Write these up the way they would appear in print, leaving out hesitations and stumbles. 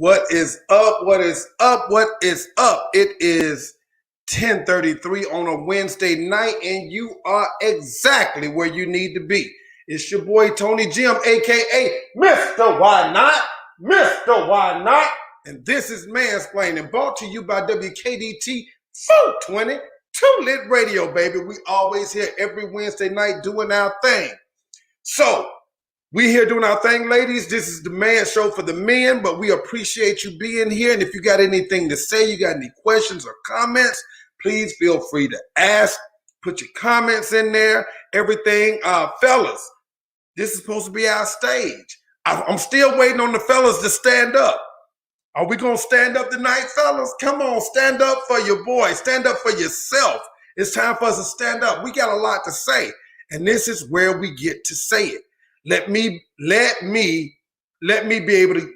What is up? What is up? What is up? It is 10:33 on a Wednesday night, and you are exactly where you need to be. It's your boy Tonyjem, aka Mr. Why Not, Mr. Why Not, and this is Mansplainin, brought to you by WKDT 420 Too Lit Radio, baby. We always here every Wednesday night doing our thing. So, we here doing our thing, ladies. This is the man show for the men, but we appreciate you being here. And if you got anything to say, you got any questions or comments, please feel free to ask. Put your comments in there, everything. Fellas, this is supposed to be our stage. I'm still waiting on the fellas to stand up. Are we going to stand up tonight, fellas? Come on, stand up for your boy. Stand up for yourself. It's time for us to stand up. We got a lot to say, and this is where we get to say it. Let me be able to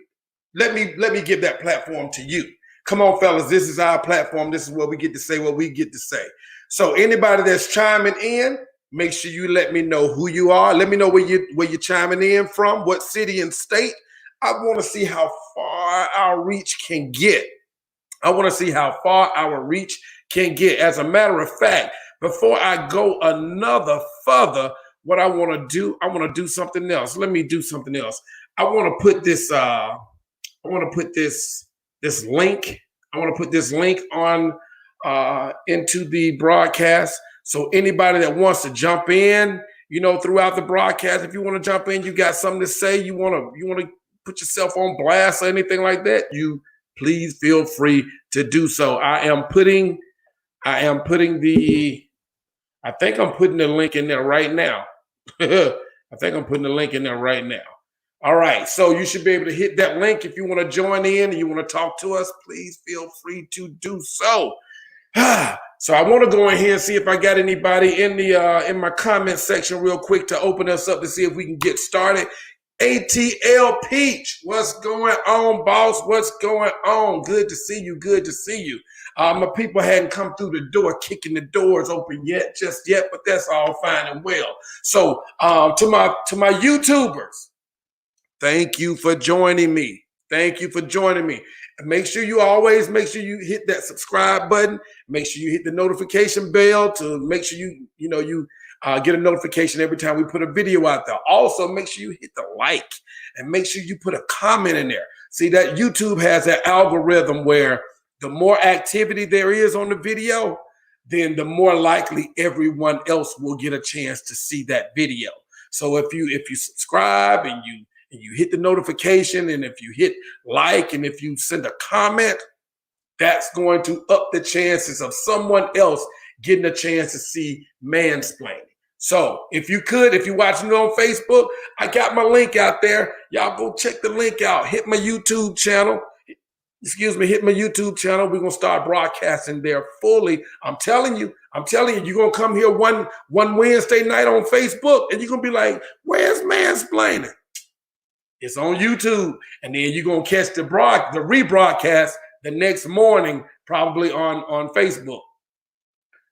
let me give that platform to you. Come on, fellas. This is our platform. This is where we get to say what we get to say. So anybody that's chiming in, make sure you let me know who you are. Let me know where you're chiming in from, what city and state. I want to see how far our reach can get. As a matter of fact, before I go another further, what I want to do something else. Let me do something else. I want to put this link. I want to put this link on into the broadcast. So anybody that wants to jump in, throughout the broadcast, if you want to jump in, you got something to say, you want to put yourself on blast or anything like that, you please feel free to do so. I think I'm putting the link in there right now. All right. So you should be able to hit that link if you want to join in and you want to talk to us. Please feel free to do so. So I want to go in here and see if I got anybody in my comment section real quick to open us up to see if we can get started. ATL Peach, what's going on, boss? What's going on? Good to see you. My people hadn't come through the door, kicking the doors open just yet, but that's all fine and well. So to my YouTubers, thank you for joining me. And make sure you hit that subscribe button. Make sure you hit the notification bell to make sure you get a notification every time we put a video out there. Also, make sure you hit the like and make sure you put a comment in there. See, that YouTube has that algorithm where the more activity there is on the video, then the more likely everyone else will get a chance to see that video. So if you subscribe and you hit the notification, and if you hit like, and if you send a comment, that's going to up the chances of someone else getting a chance to see Mansplaining. So if you're watching it on Facebook, I got my link out there. Y'all go check the link out. Hit my YouTube channel. We're going to start broadcasting there fully. I'm telling you, you're going to come here one Wednesday night on Facebook, and you're going to be like, where's Mansplaining? It's on YouTube. And then you're going to catch the rebroadcast the next morning, probably on Facebook.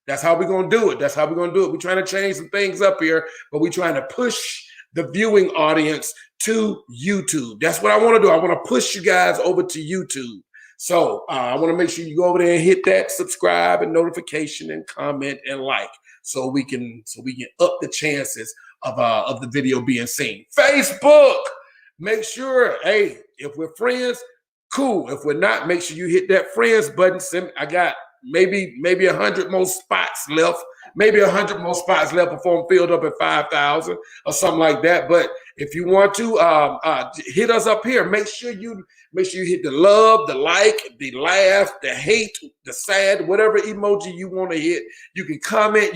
That's how we're going to do it. We're trying to change some things up here, but we're trying to push the viewing audience to YouTube. That's what I want to do. I want to push you guys over to YouTube. So I want to make sure you go over there and hit that subscribe and notification and comment and like, so we can up the chances of the video being seen. Facebook, make sure, hey, if we're friends, cool. If we're not, make sure you hit that friends button. I got maybe 100 more spots left. Maybe 100 more spots left before I'm filled up at 5,000 or something like that. But if you want to hit us up here, make sure you hit the love, the like, the laugh, the hate, the sad, whatever emoji you want to hit. You can comment.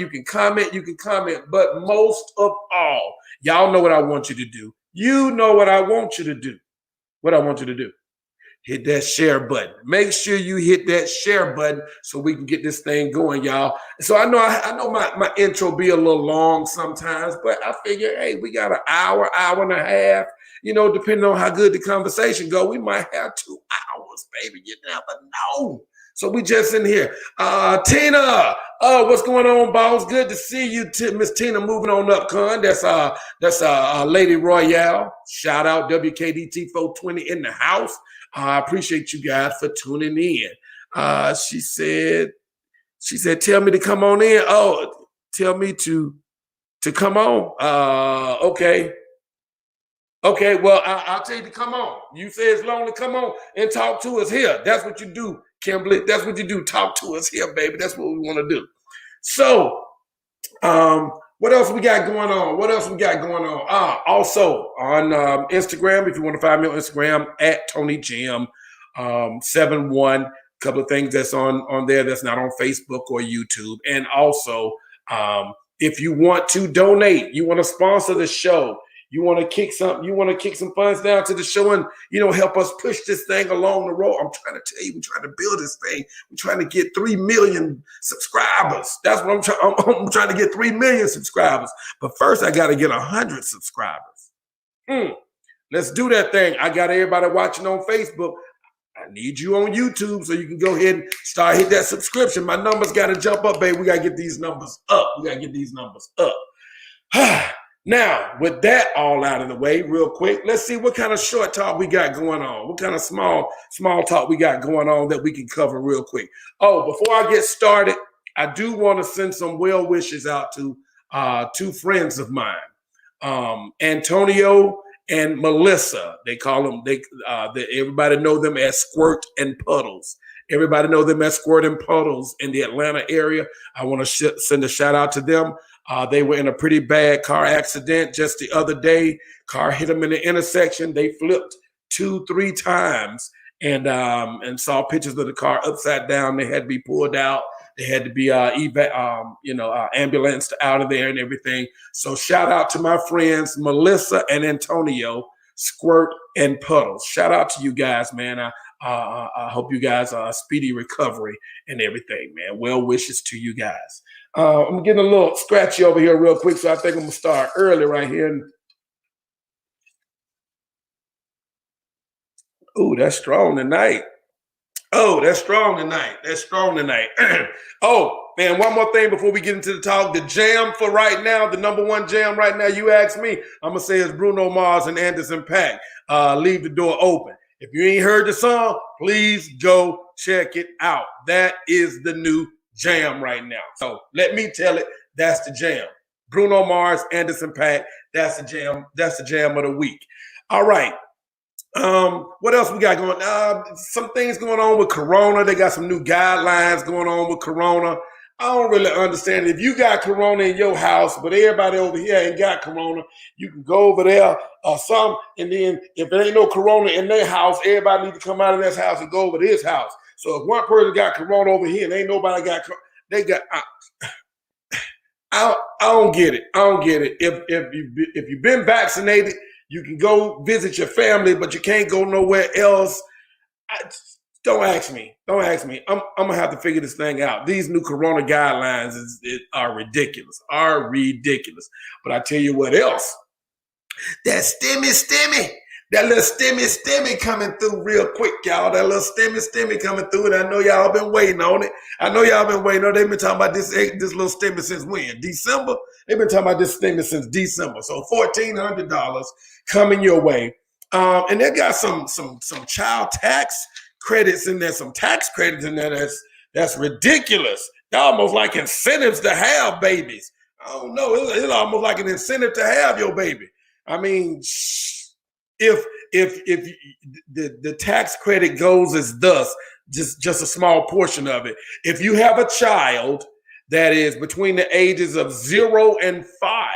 But most of all, y'all know what I want you to do. You know what I want you to do. Hit that share button. Make sure you hit that share button so we can get this thing going, y'all. So I know my intro be a little long sometimes, but I figure, hey, we got an hour and a half. Depending on how good the conversation go, we might have 2 hours, baby. You never know. So we just in here. Tina, what's going on, boss? Good to see you, Miss Tina. Moving on up, con. That's Lady Royale. Shout out WKDT 420 in the house. I appreciate you guys for tuning in. She said, tell me to come on in. Oh, tell me to come on. Okay. Okay, well, I'll tell you to come on. You say it's lonely, come on and talk to us here. That's what you do, Kimberly. That's what you do. Talk to us here, baby. That's what we want to do. So, what else we got going on? Also on Instagram, if you want to find me on Instagram, at Tonyjem 71. A couple of things that's on there that's not on Facebook or YouTube. And also, if you want to donate, you want to sponsor the show, you want to kick some funds down to the show and, help us push this thing along the road. I'm trying to tell you, we're trying to build this thing. We're trying to get 3 million subscribers. That's what I'm trying. I'm trying to get 3 million subscribers. But first, I got to get 100 subscribers. Let's do that thing. I got everybody watching on Facebook. I need you on YouTube so you can go ahead and hit that subscription. My numbers got to jump up, baby. We got to get these numbers up. Now, with that all out of the way, real quick, let's see what kind of short talk we got going on. What kind of small talk we got going on that we can cover real quick. Oh, before I get started, I do want to send some well wishes out to 2 friends of mine, Antonio and Melissa. They call them, everybody know them as Squirt and Puddles. Everybody know them as Squirt and Puddles in the Atlanta area. I want to send a shout out to them. They were in a pretty bad car accident just the other day. Car hit them in the intersection. They flipped 2-3 times and saw pictures of the car upside down. They had to be pulled out. They had to be ambulanced out of there and everything. So shout out to my friends Melissa and Antonio, Squirt and Puddles. Shout out to you guys, man. I hope you guys are a speedy recovery and everything, man. Well wishes to you guys. I'm getting a little scratchy over here real quick, so I think I'm going to start early right here. Oh, that's strong tonight. Oh, man, one more thing before we get into the talk. The jam for right now, the number one jam right now, you ask me, I'm going to say it's Bruno Mars and Anderson .Paak. Leave the Door Open. If you ain't heard the song, please go check it out. That is the new jam right now. So let me tell it, that's the jam. Bruno Mars, Anderson .Paak, that's the jam. That's the jam of the week. All right. What else we got going on? Some things going on with Corona. They got some new guidelines going on with Corona. I don't really understand it. If you got Corona in your house, but everybody over here ain't got Corona, you can go over there or some, and then if there ain't no Corona in their house, everybody need to come out of this house and go over to his house. So if one person got Corona over here and ain't nobody got, I don't get it. If you've been vaccinated, you can go visit your family, but you can't go nowhere else. Don't ask me. I'm gonna have to figure this thing out. These new Corona guidelines are ridiculous. But I tell you what else. That Stimmy. That little Stimmy coming through real quick, y'all. That little Stimmy coming through, and I know y'all been waiting on it. They've been talking about this little Stimmy since when? December? They've been talking about this Stimmy since December. So $1,400 coming your way. And they got some child tax credits in there, some tax credits in there that's ridiculous. They're almost like incentives to have babies. I don't know. It's almost like an incentive to have your baby. I mean, if the tax credit goes as thus, just a small portion of it. If you have a child that is between the ages of 0 and 5,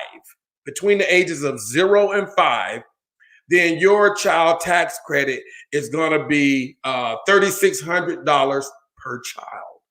then your child tax credit is going to be $3,600 per child.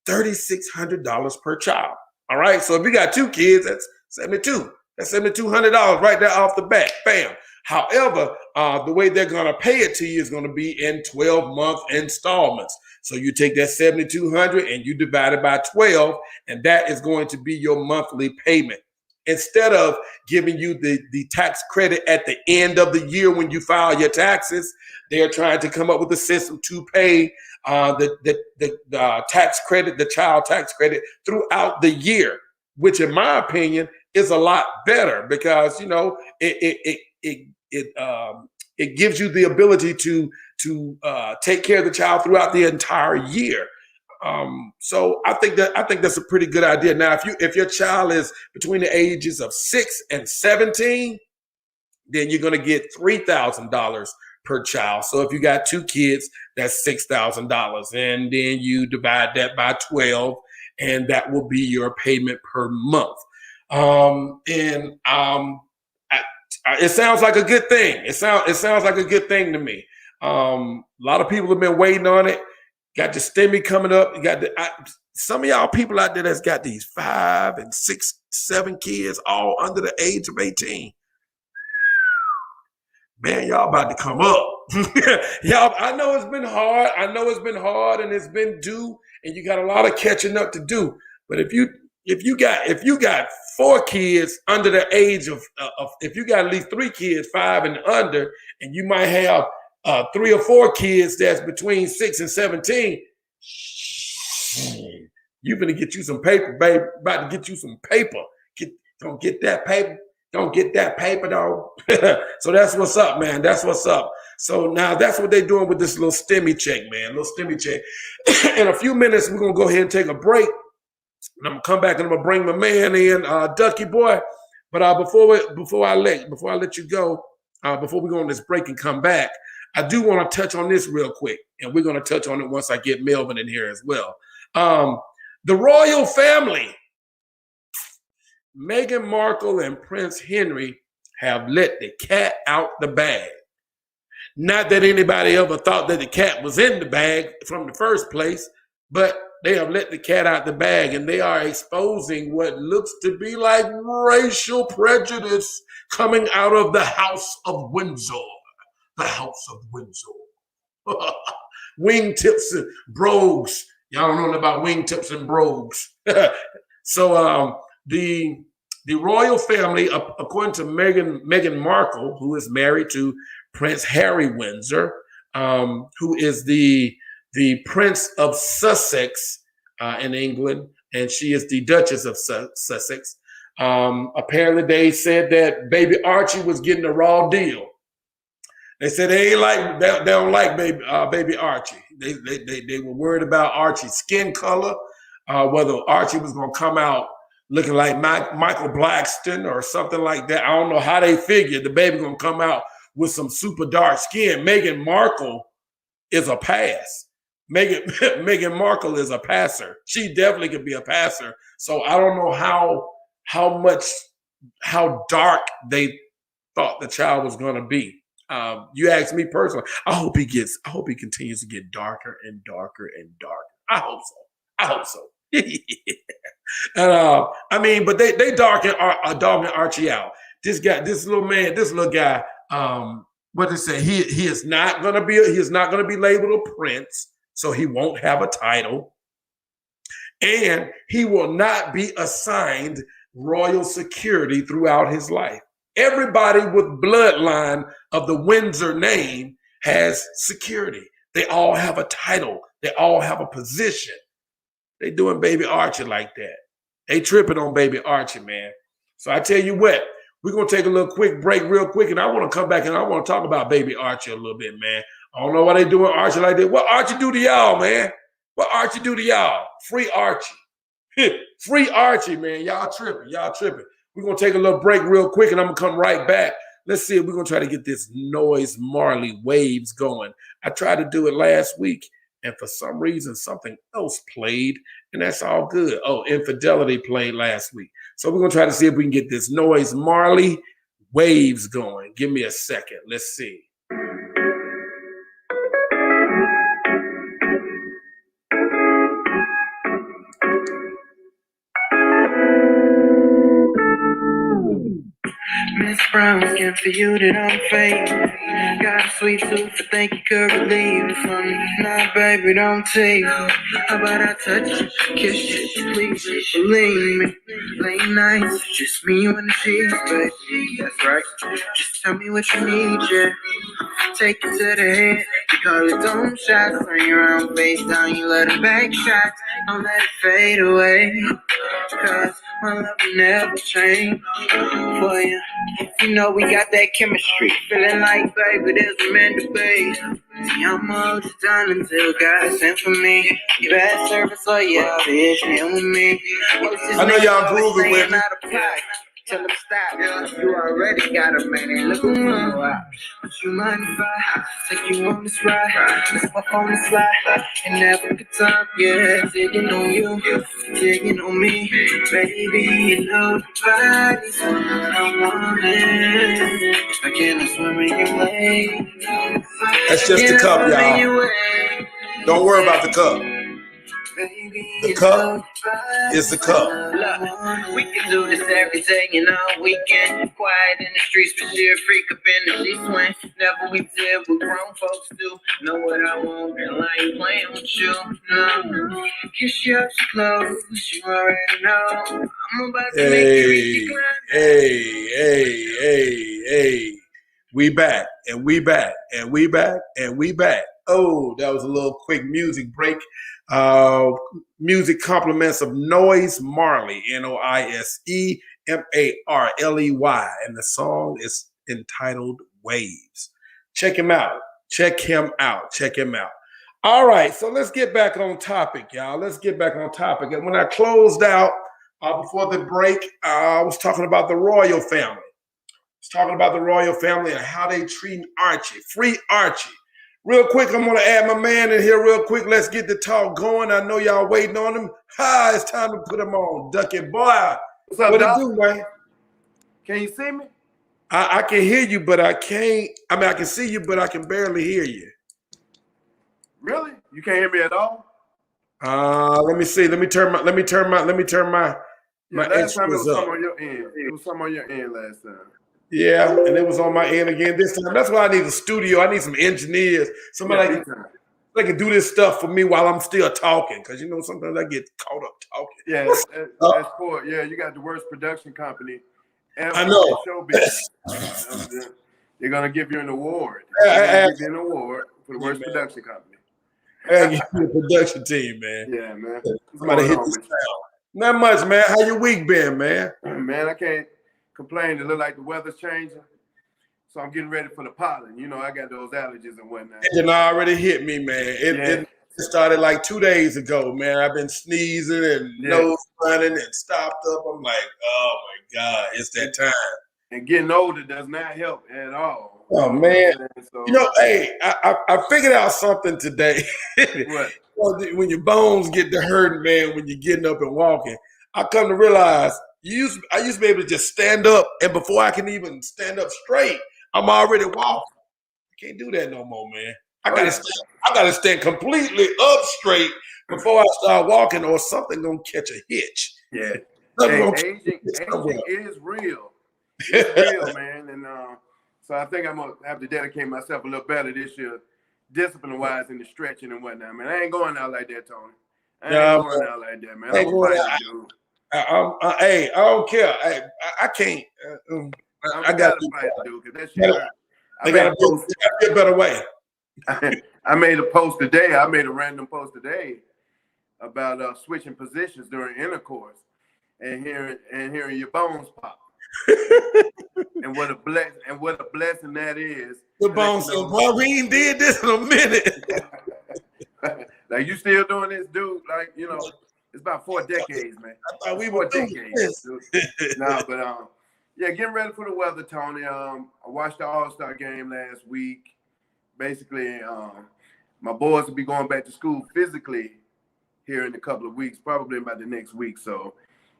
$3,600 per child. All right. So if you got 2 kids, that's $72. That's $7,200 right there off the bat. Bam. However, the way they're going to pay it to you is going to be in 12-month installments. So you take that $7,200 and you divide it by 12, and that is going to be your monthly payment. Instead of giving you the tax credit at the end of the year when you file your taxes, they're trying to come up with a system to pay the tax credit, the child tax credit throughout the year, which in my opinion is a lot better because, it it gives you the ability to take care of the child throughout the entire year. So I think that's a pretty good idea. Now, if your child is between the ages of 6 and 17, then you're going to get $3,000 per child. So if you got 2 kids, that's $6,000, and then you divide that by 12, and that will be your payment per month. It sounds like a good thing. It sounds like a good thing to me. A lot of people have been waiting on it. Got the Stimmy coming up. You got some of y'all people out there that's got these 5 and 6, 7 kids, all under the age of 18. Man, y'all about to come up. Y'all, I know it's been hard. And it's been due, and you got a lot of catching up to do. But if you got 4 kids under the age of if you got at least 3 kids, 5 and under, and you might have 3 or 4 kids that's between 6 and 17, you're gonna get you some paper, babe. About to get you some paper. Don't get that paper. Don't get that paper, though. So that's what's up, man. That's what's up. So now that's what they're doing with this little Stimmy check, man. Little Stimmy check. In a few minutes, we're gonna go ahead and take a break. And I'm gonna come back and I'm gonna bring my man in, Duckie boy. But before I let you go, before we go on this break and come back, I do want to touch on this real quick, and we're gonna touch on it once I get Melvin in here as well. The royal family, Meghan Markle and Prince Henry, have let the cat out the bag. Not that anybody ever thought that the cat was in the bag from the first place, but they have let the cat out the bag, and they are exposing what looks to be like racial prejudice coming out of the House of Windsor. The House of Windsor. Wingtips and brogues. Y'all don't know about wingtips and brogues. So the royal family, according to Meghan Markle, who is married to Prince Harry Windsor, who is the Prince of Sussex in England, and she is the Duchess of Sussex. Apparently, they said that baby Archie was getting a raw deal. They said they don't like baby Archie. They were worried about Archie's skin color, whether Archie was going to come out looking like Michael Blackson or something like that. I don't know how they figured the baby going to come out with some super dark skin. Meghan Markle is a pass. Meghan Markle is a passer. She definitely could be a passer. So I don't know how dark they thought the child was going to be. You ask me personally, I hope he continues to get darker and darker and darker. I hope so. And but they darken Archie out. This little guy. What they say? He is not gonna be labeled a prince, so he won't have a title, and he will not be assigned royal security throughout his life. Everybody with bloodline of the Windsor name has security. They all have a title. They all have a position. They doing baby Archie like that. They tripping on baby Archie, man. So I tell you what, we're going to take a little quick break real quick, and I want to come back and I want to talk about baby Archie a little bit, man. I don't know why they doing Archie like that. What Archie do to y'all, man? What Archie do to y'all? Free Archie. Free Archie, man. Y'all tripping. We're going to take a little break real quick, and I'm going to come right back. Let's see if we're going to try to get this Noise Marley Waves going. I tried to do it last week, and for some reason, something else played, and that's all good. Oh, Infidelity played last week. So we're going to try to see if we can get this Noise Marley Waves going. Give me a second. Let's see. Miss Brown, skin for you that I'm fake. Got a sweet tooth, I think you could relieve it from me. Nah, baby, don't take it. How about I touch you, kiss you, please, believe me. Late nights, just me when the sheets, baby. That's right. Just tell me what you need, yeah. Take it to the head, you call it dome shots. Turn your round face down, you let it back shots. Don't let it fade away. cause my love will never change for you. You know we got that chemistry, feeling like, baby, there's a man to be. See, I'm all just done until God sent for me. You bad service, so yeah, bitch, him with me. I know y'all grooving with me. Tell them stop, you already got a man, and look who out. But you mind if I take you on this ride? Let's walk on the slide, and never good time, yeah. Digging on you, digging on me, baby, you know the body's I'm on it. I cannot swim in your way. That's just the cup, y'all. Don't worry about the cup. The cup is the cup. Look, we can do this every day and all weekend. Quiet in the streets, but sheer freak up in the sheets when never we did what grown folks do. Know what I want, and I ain't playing with you. No, kiss you up so close, you already know. I'm about to make you reach your Hey. We back, and we back, and we back, and we back. Oh, that was a little quick music break. Music compliments of Noise Marley, Noise Marley, and the song is entitled Waves. Check him out. All right, so let's get back on topic, y'all. Let's get back on topic. And when I closed out before the break, I was talking about the royal family. And how they treat Archie. Free Archie. Real quick, I'm going to add my man in here real quick. Let's get the talk going. I know y'all waiting on him. It's time to put him on. Duckie, boy. What's up, what Doc? it do, man? Can you see me? I can hear you, but I can't. I mean, I can see you, but I can barely hear you. Really? You can't hear me at all? Let me see. Let me turn my Last time it was up. something on your end. It was something on your end last time. Yeah, and it was on my end again this time. That's why I need a studio. I need some engineers. Somebody that can do this stuff for me while I'm still talking. Because, sometimes I get caught up talking. Yeah, that's cool. Yeah, you got the worst production company ever. I know. Show business. They're going to give you an award. Give you an award for the worst production company. Hey, give me a production team, man. Yeah, man. Somebody hit the sound. Not much, man. How your week been, man? Man, I can't complain. It look like the weather's changing. So I'm getting ready for the pollen. I got those allergies and whatnot. It already hit me, man. It started like 2 days ago, man. I've been sneezing and nose running and stopped up. I'm like, oh my God, it's that time. And getting older does not help at all. Oh, man. Hey, I figured out something today. What? When your bones get to hurting, man, when you're getting up and walking, I come to realize I used to be able to just stand up, and before I can even stand up straight, I'm already walking. I can't do that no more, man. I gotta stand completely up straight before I start walking, or something gonna catch a hitch. Yeah. Aging is real. It's real, man. And so I think I'm gonna have to dedicate myself a little better this year, discipline-wise, in the stretching and whatnot, man. I ain't going out like that, Tony. I ain't going out like that, man. I'm a fighter, dude. I don't care. I can't. I got to fight, dude. Cause that shit. I got to be a better way. I made a post today. I made a random post today about switching positions during intercourse and hearing your bones pop. and what a blessing that is. The bones said, "Boy, we ain't did this in a minute." Like, you still doing this, dude? Like, it's about 4 decades, man. I thought we were 4 decades. Nah, but getting ready for the weather, Tony. I watched the AllStar game last week. Basically, my boys will be going back to school physically here in a couple of weeks, probably about the next week. So,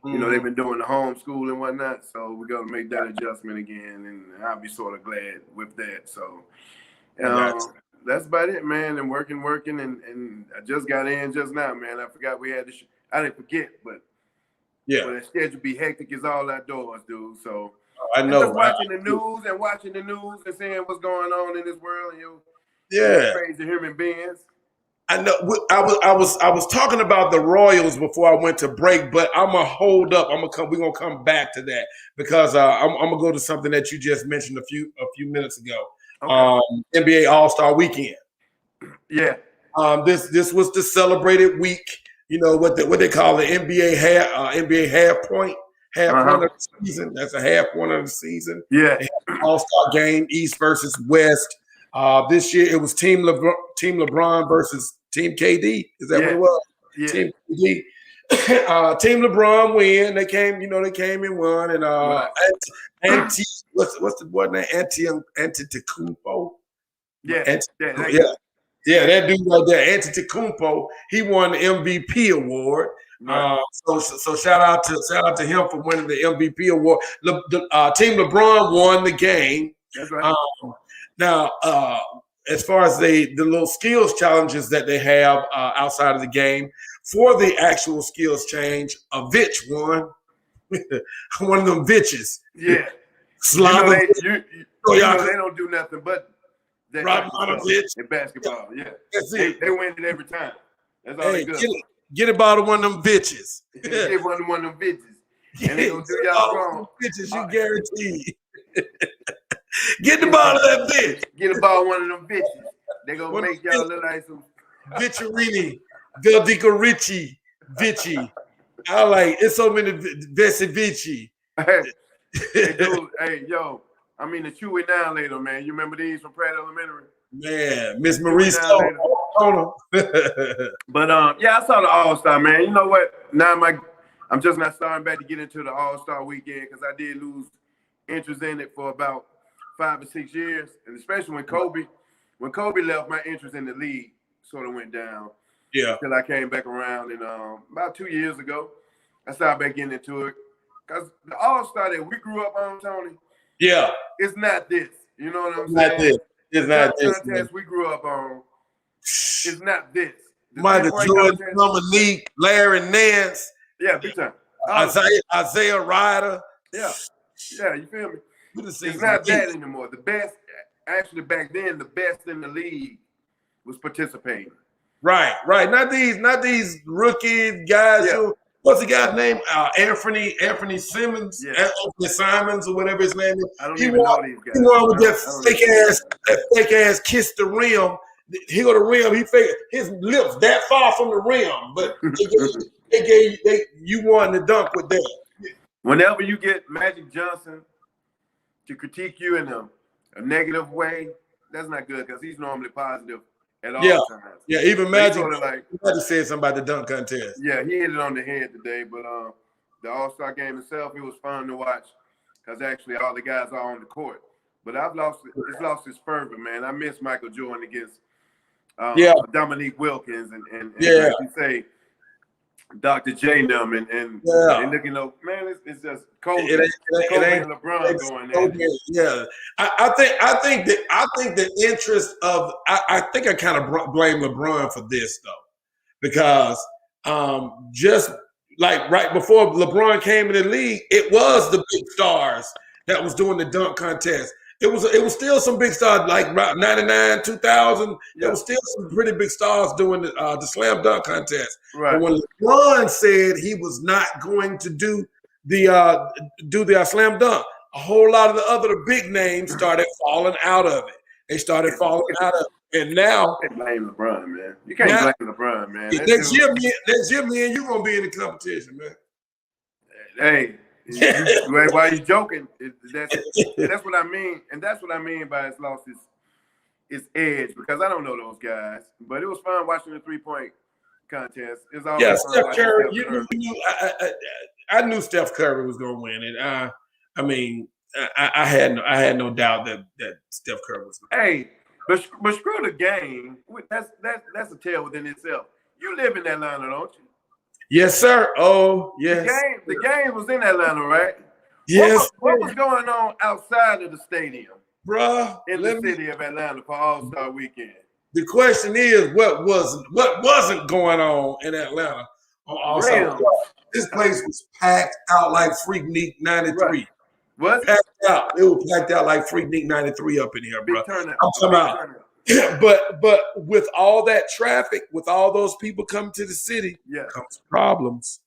they've been doing the homeschool and whatnot. So we're gonna make that adjustment again, and I'll be sort of glad with that. So that's about it, man. And working, and I just got in just now, man. I forgot we had the I didn't forget, but the schedule be hectic as all outdoors, dude. So I know. Just watching the news and seeing what's going on in this world, crazy human beings. I know. I was talking about the Royals before I went to break, but I'm gonna hold up. We're gonna come back to that because I'm gonna go to something that you just mentioned a few minutes ago. Okay. NBA AllStar Weekend. Yeah. This was the celebrated week. you know, what they call the NBA half point of the season. That's a half point of the season. Yeah. All-Star game, East versus West. This year it was Team LeBron versus Team KD. Is that what it was? Yeah. Team KD. Team LeBron win. They came and won. And what's the boy name? Antetokounmpo. Yeah. That dude right there, Antetokounmpo. He won the MVP award. Right. So shout out to him for winning the MVP award. Team LeBron won the game. That's right. Now, as far as the little skills challenges that they have outside of the game, for the actual skills change, a Vitch won. One of them Vitches. Yeah. They don't do nothing but that in basketball. Yeah. That's it. They win it every time. That's all they good. Get about one of them bitches. Get one of them bitches. And they gonna do y'all wrong. Bitches, you guaranteed. Get the ball of that bitch. Get about one of them bitches. They gonna make y'all look like some Bitcherini, Veldico Ricci, Vichy. I like it's so many Vesivici. Hey, dude, hey, yo. I mean the chew it down later, man. You remember these from Pratt Elementary? Man, Miss Marie Stone. But yeah, I saw the All-Star, man. You know what? Now I'm just not starting back to get into the All-Star weekend because I did lose interest in it for about 5 or 6 years, and especially when Kobe left, my interest in the league sort of went down. Yeah. Until I came back around, and about 2 years ago, I started back getting into it because the All-Star that we grew up on, Tony. Yeah. It's not this. You know what I'm saying? Not this. It's not this. Contest we grew up on. It's not this. Michael Jordan, Dominique, Larry Nance. Yeah, big time. Isaiah Ryder. Yeah, you feel me? It's not that anymore. The best, actually back then, the best in the league was participating. Right. Not these rookie guys. Yeah. What's the guy's name? Anthony Simmons, Anthony Simons, or whatever his name is. I don't even know these guys. He won with that fake ass kiss the rim. He go to the rim. He fake his lips that far from the rim, but you won the dunk with that. Whenever you get Magic Johnson to critique you in a negative way, that's not good because he's normally positive at all times. Yeah, even Magic sort of Magic said something about the dunk contest. Yeah, he hit it on the head today, but the All-Star game itself, it was fun to watch because actually all the guys are on the court. But it's lost its fervor, man. I miss Michael Jordan against Dominique Wilkins and like you say, Dr. J Num and looking up, man, it's just Kobe and LeBron going there. Yeah, I think the interest of I think I kind of blame LeBron for this though, because just like right before LeBron came in the league, it was the big stars that was doing the dunk contest. It was still some big stars like about 99, 2000. There was still some pretty big stars doing the slam dunk contest. Right. But when LeBron said he was not going to do the slam dunk, a whole lot of the other big names started falling out of it. They started falling out of it, and now you can't blame LeBron, man. You can't blame LeBron, man. Next year, me and you gonna be in the competition, man. Hey. Why you joking? That's what I mean, and that's what I mean by it's lost its edge because I don't know those guys, but it was fun watching the 3-point contest. It's always Steph Curry. I knew Steph Curry was going to win it. I mean, I had no doubt that Steph Curry was. Hey, but screw the game. That's a tale within itself. You live in Atlanta, don't you? Yes, sir. Oh, yes. The game was in Atlanta, right? Yes. What was going on outside of the stadium, bruh? In the city of Atlanta for All-Star Weekend. The question is, what wasn't going on in Atlanta on All-Star? This place was packed out like Freaknik '93. Right. What? Packed out. It was packed out like Freaknik '93 up in here, bro. Turnout. I'm talking about. But with all that traffic, with all those people coming to the city, comes problems.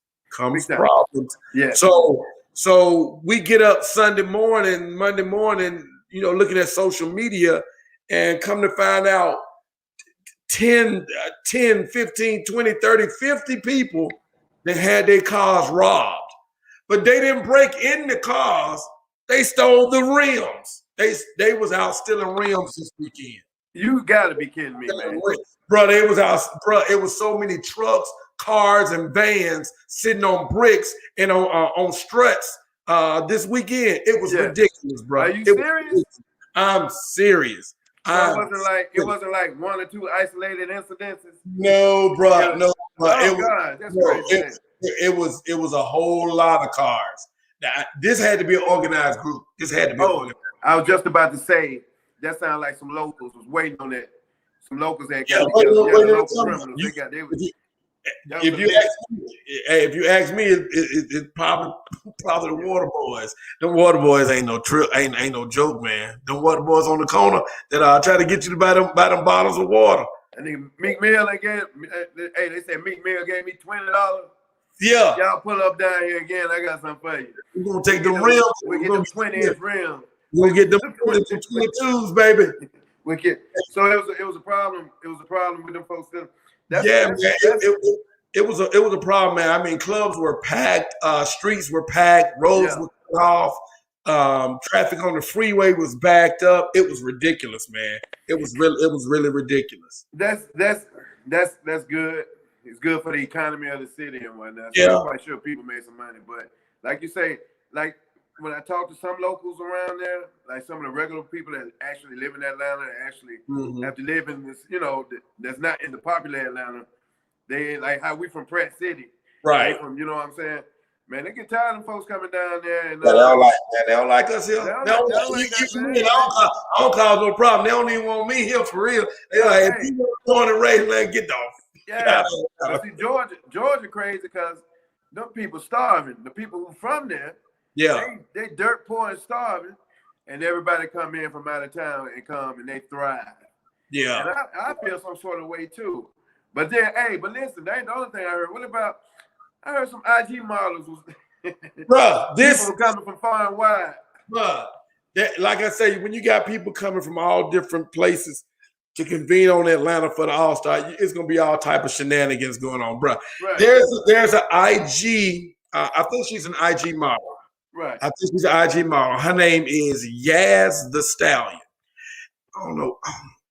Yeah. So we get up Monday morning, looking at social media, and come to find out 10, 15, 20, 30, 50 people that had their cars robbed. But they didn't break in the cars. They stole the rims. They was out stealing rims this weekend. You gotta be kidding me, man. Bro, it was so many trucks, cars, and vans sitting on bricks and on struts this weekend. It was ridiculous, bro. Are you serious? I'm serious. So it wasn't like one or two isolated incidences. No, bro. No, bro. God, that's crazy. It was a whole lot of cars. Now, this had to be an organized group. This had to be. I was just about to say that sounded like some locals was waiting on that. Some locals had got local criminals. If you ask me, it's probably the water boys. The water boys ain't no trip, ain't no joke, man. The water boys on the corner that try to get you to buy them bottles of water. I think Meek Mill they said Meek Mill gave me $20. Yeah. Y'all pull up down here again. I got something for you. We're gonna take the rims. We get them 20-inch rims. We're gonna get them 22s, baby. So it was a problem. It was a problem with them folks. It was a problem, man. I mean, clubs were packed, streets were packed, roads were cut off, traffic on the freeway was backed up. It was ridiculous, man. It was really ridiculous. That's good. It's good for the economy of the city and whatnot. So Yeah. I'm quite sure people made some money. But like you say, like when I talk to some locals around there, like some of the regular people that actually live in Atlanta and actually have to live in this, that's not in the popular Atlanta. They like how we from Pratt City. Right. From, you know what I'm saying? Man, they get tired of folks coming down there. And they don't like us here. I don't cause no problem. They don't even want me here for real. They're like, if you want born and raised, man, get off. Yeah. But see, Georgia crazy because them people starving. The people who from there, they dirt poor and starving, and everybody come in from out of town and they thrive. Yeah. And I feel some sort of way too. But then, but listen, that ain't the only thing I heard. What about? I heard some IG models was bruh, this people coming from far and wide. Bruh, like I say, when you got people coming from all different places to convene on Atlanta for the AllStar, it's gonna be all type of shenanigans going on, bruh. Right. There's an IG. I think she's an IG model. Right. I think she's an IG model. Her name is Yaz the Stallion. I don't know.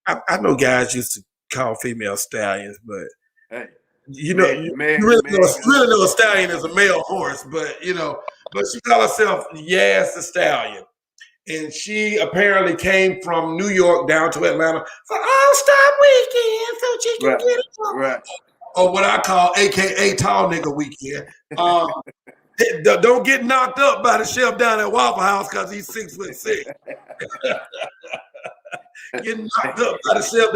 I know guys used to call female stallions, but hey. You really know a stallion is a male horse, but she called herself Yaz the Stallion. And she apparently came from New York down to Atlanta for AllStar weekend so she can get it. Right. Or what I call AKA tall nigga weekend. Don't get knocked up by the chef down at Waffle House because he's 6'6". Getting knocked up by the chef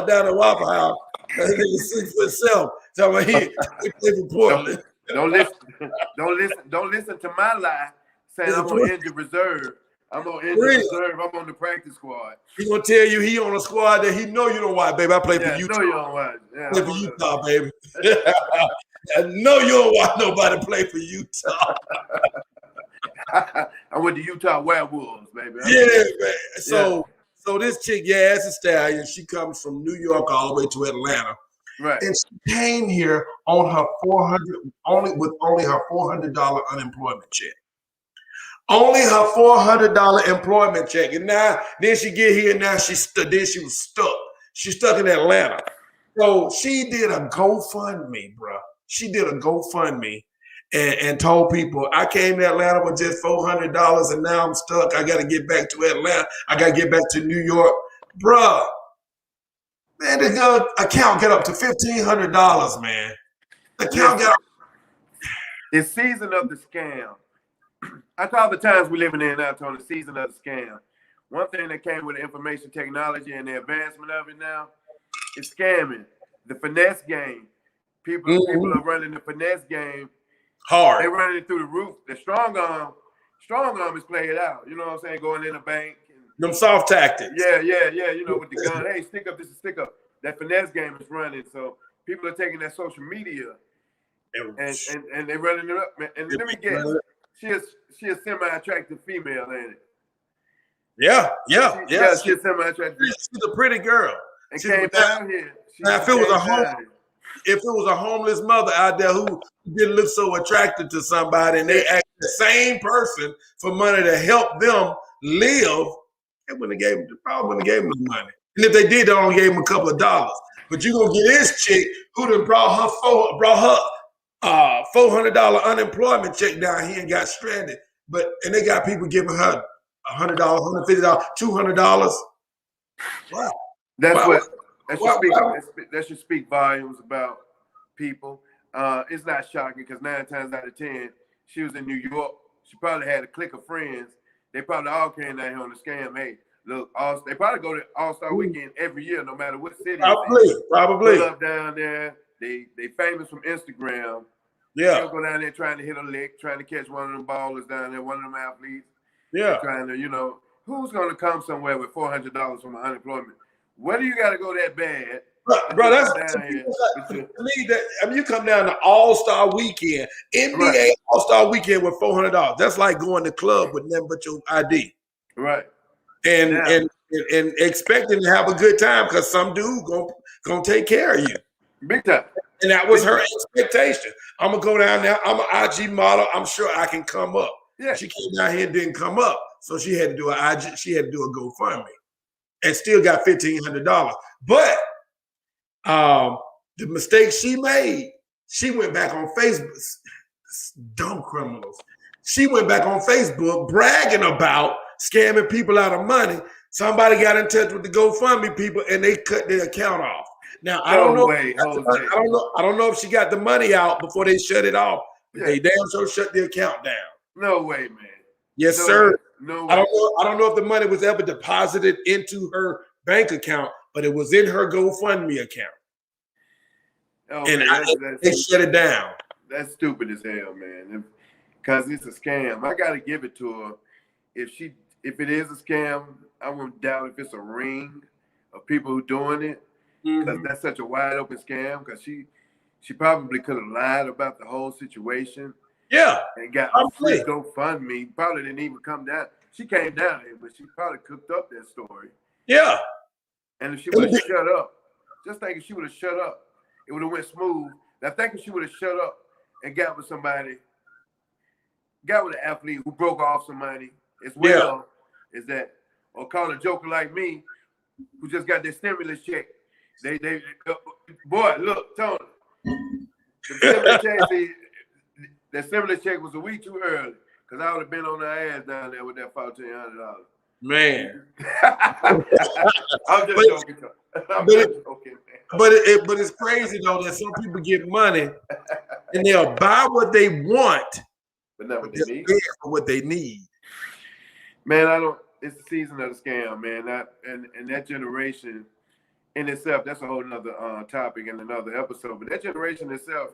down at Waffle House. He's 6'7". So he played for Portland. Don't listen to my lie saying I'm on injured reserve. I'm on injured reserve. I'm on the practice squad. He's gonna tell you he on a squad that he know you don't watch, baby. I play for Utah. No, you don't watch. Yeah, play for Utah, baby. I know you don't watch nobody play for Utah. I went to Utah Werewolves, baby. Man. So this chick, Yaz the Stallion, she comes from New York all the way to Atlanta. Right. And she came here on her only her $400 unemployment check. Only her $400 employment check. And then she get here, and now then she was stuck. She's stuck in Atlanta. So she did a GoFundMe, bro. She did a GoFundMe and told people, I came to Atlanta with just $400 and now I'm stuck. I got to get back to Atlanta. I got to get back to New York. Bruh, man, the account got up to $1,500, man. The account got up. It's season of the scam. I call the times we're living in now, Tony, season of the scam. One thing that came with the information technology and the advancement of it now is scamming. The finesse game. People are running the finesse game hard. They're running it through the roof. The strong arm is played out. You know what I'm saying? Going in a bank. Them soft tactics. Yeah. With the gun. Hey, stick up. This is stick up. That finesse game is running. So people are taking that social media and they're running it up. Man. And let me guess, she a semi-attractive female, ain't it? Yeah. She's a semi-attractive. She's a pretty girl. And came down here. Now, if it was a homeless mother out there who didn't look so attractive to somebody, and they asked the same person for money to help them live, they probably wouldn't have gave them the money. And if they did, they only gave them a couple of dollars. But you're gonna get this chick who done brought her $400 unemployment check down here and got stranded. And they got people giving her $100, $150, $200. Wow. That should speak volumes about people. It's not shocking because 9 times out of 10, she was in New York. She probably had a clique of friends. They probably all came down here on the scam. Hey, look, they probably go to AllStar weekend every year, no matter what city. Probably. Pull up down there. They famous from Instagram. Yeah. They'll go down there trying to hit a lick, trying to catch one of them ballers down there, one of them athletes. Yeah. Trying to, who's going to come somewhere with $400 from unemployment? Whether you got to go that bad. Bro, that's to me. You come down to AllStar weekend, NBA AllStar weekend with $400. That's like going to club with nothing but your ID, right? And expecting to have a good time because some dude gonna take care of you, big time. And that was her expectation. I'm gonna go down there. I'm an IG model. I'm sure I can come up. Yeah, she came down here and didn't come up, so she had to do an IG. She had to do a GoFundMe, and still got $1,500. But the mistake she made, she went back on Facebook. Dumb criminals. She went back on Facebook bragging about scamming people out of money. Somebody got in touch with the GoFundMe people and they cut their account off. Now I don't know. I don't know if she got the money out before they shut it off. But they damn sure shut the account down. No way, man. Yes, sir. No way. I don't know if the money was ever deposited into her bank account, but it was in her GoFundMe account. And they shut it down. That's stupid as hell, man. Because it's a scam. I gotta give it to her. If it is a scam, I won't doubt if it's a ring of people who doing it. Because that's such a wide open scam. Because she probably could have lied about the whole situation. Yeah. And got a free GoFundMe. Probably didn't even come down. She came down here, but she probably cooked up that story. Yeah. And if she would have shut up, just think if she would have shut up, it would have went smooth. Now think if she would have shut up and got with an athlete who broke off some money as well, or call a joker like me who just got their stimulus check. Boy, look, Tony, the stimulus check was a week too early because I would have been on her ass down there with that $1,400. Man, I'm just joking. But it's crazy though that some people get money and they'll buy what they want, but not what they need. For what they need. Man, it's the season of the scam, man. And that generation in itself, that's a whole nother topic and another episode. But that generation itself,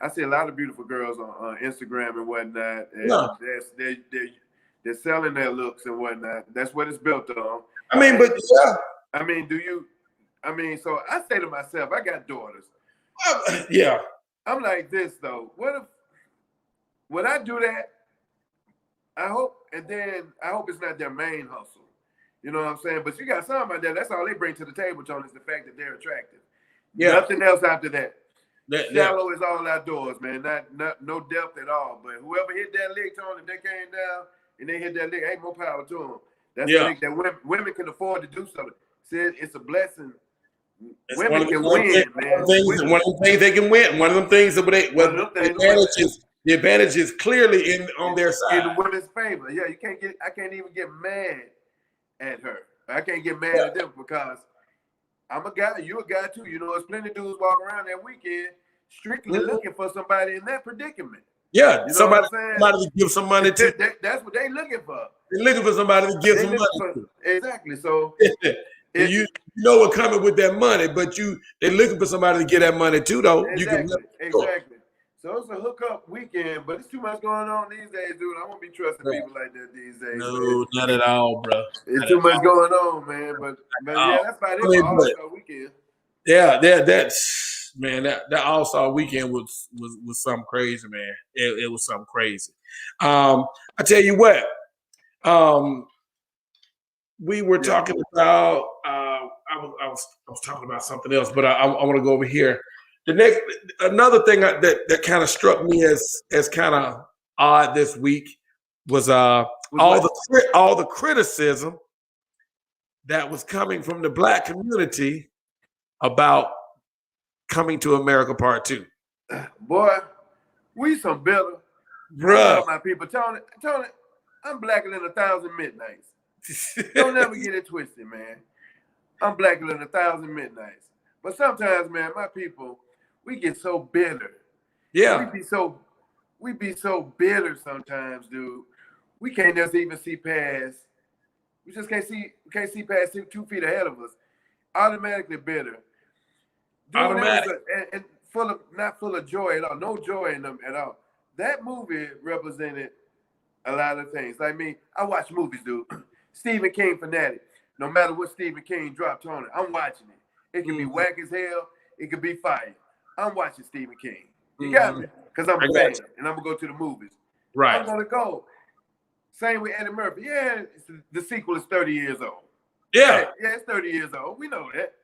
I see a lot of beautiful girls on Instagram and whatnot. And they're selling their looks and whatnot. That's what it's built on. I mean, but yeah. So I say to myself, I got daughters. Yeah. I'm like this though. When I do that, I hope it's not their main hustle. You know what I'm saying? But you got some out there, that's all they bring to the table, Tony, is the fact that they're attractive. Yeah. Nothing else after that. Shallow is all outdoors, man. Not no depth at all. But whoever hit that lick, Tony, if they came down and they hit that lick, hey, more power to them. That's the lick that women can afford to do something. Said it's a blessing. Women can win, man. One of the things they can win. One of them things the advantage is clearly on their side. In the women's favor. Yeah, I can't even get mad at her. I can't get mad at them because I'm a guy, you're a guy too. You know, there's plenty of dudes walking around that weekend strictly looking for somebody in that predicament. Yeah, you know somebody to give some money to. That's what they looking for. They're looking for somebody to give some money to. Exactly. So you know what's coming with that money, but they're looking for somebody to get that money too, though. Exactly. So it's a hookup weekend, but it's too much going on these days, dude. I won't be trusting people like that these days. No, man. not at all, bro. It's too much going on, man. But yeah, that's about it for All-Star weekend. Yeah, that's man. That All-Star weekend was something crazy, man. It was something crazy. I tell you what. We were talking about was talking about something else, but I want to go over here. Another thing that kind of struck me as kind of odd this week was all the criticism that was coming from the Black community about Coming to America Part 2. Boy, we some bitter. Bruh. My people, Tony, I'm blacker than 1,000 midnights. Don't ever get it twisted, man. I'm blacker than 1,000 midnights. But sometimes, man, my people, we get so bitter. Yeah. We be so bitter sometimes, dude. We can't just even see past. We just can't see past 2 feet ahead of us. Automatically bitter. Dude, Automatic. And not full of joy at all. No joy in them at all. That movie represented a lot of things. Like me, I watch movies, dude. Stephen King fanatic. No matter what Stephen King dropped on it, I'm watching it. It can be whack as hell. It could be fire. I'm watching Stephen King. You got me? Because I'm a fan, and I'm going to go to the movies. Right. I'm going to go. Same with Eddie Murphy. Yeah, the sequel is 30 years old. Yeah. Yeah, it's 30 years old. We know that.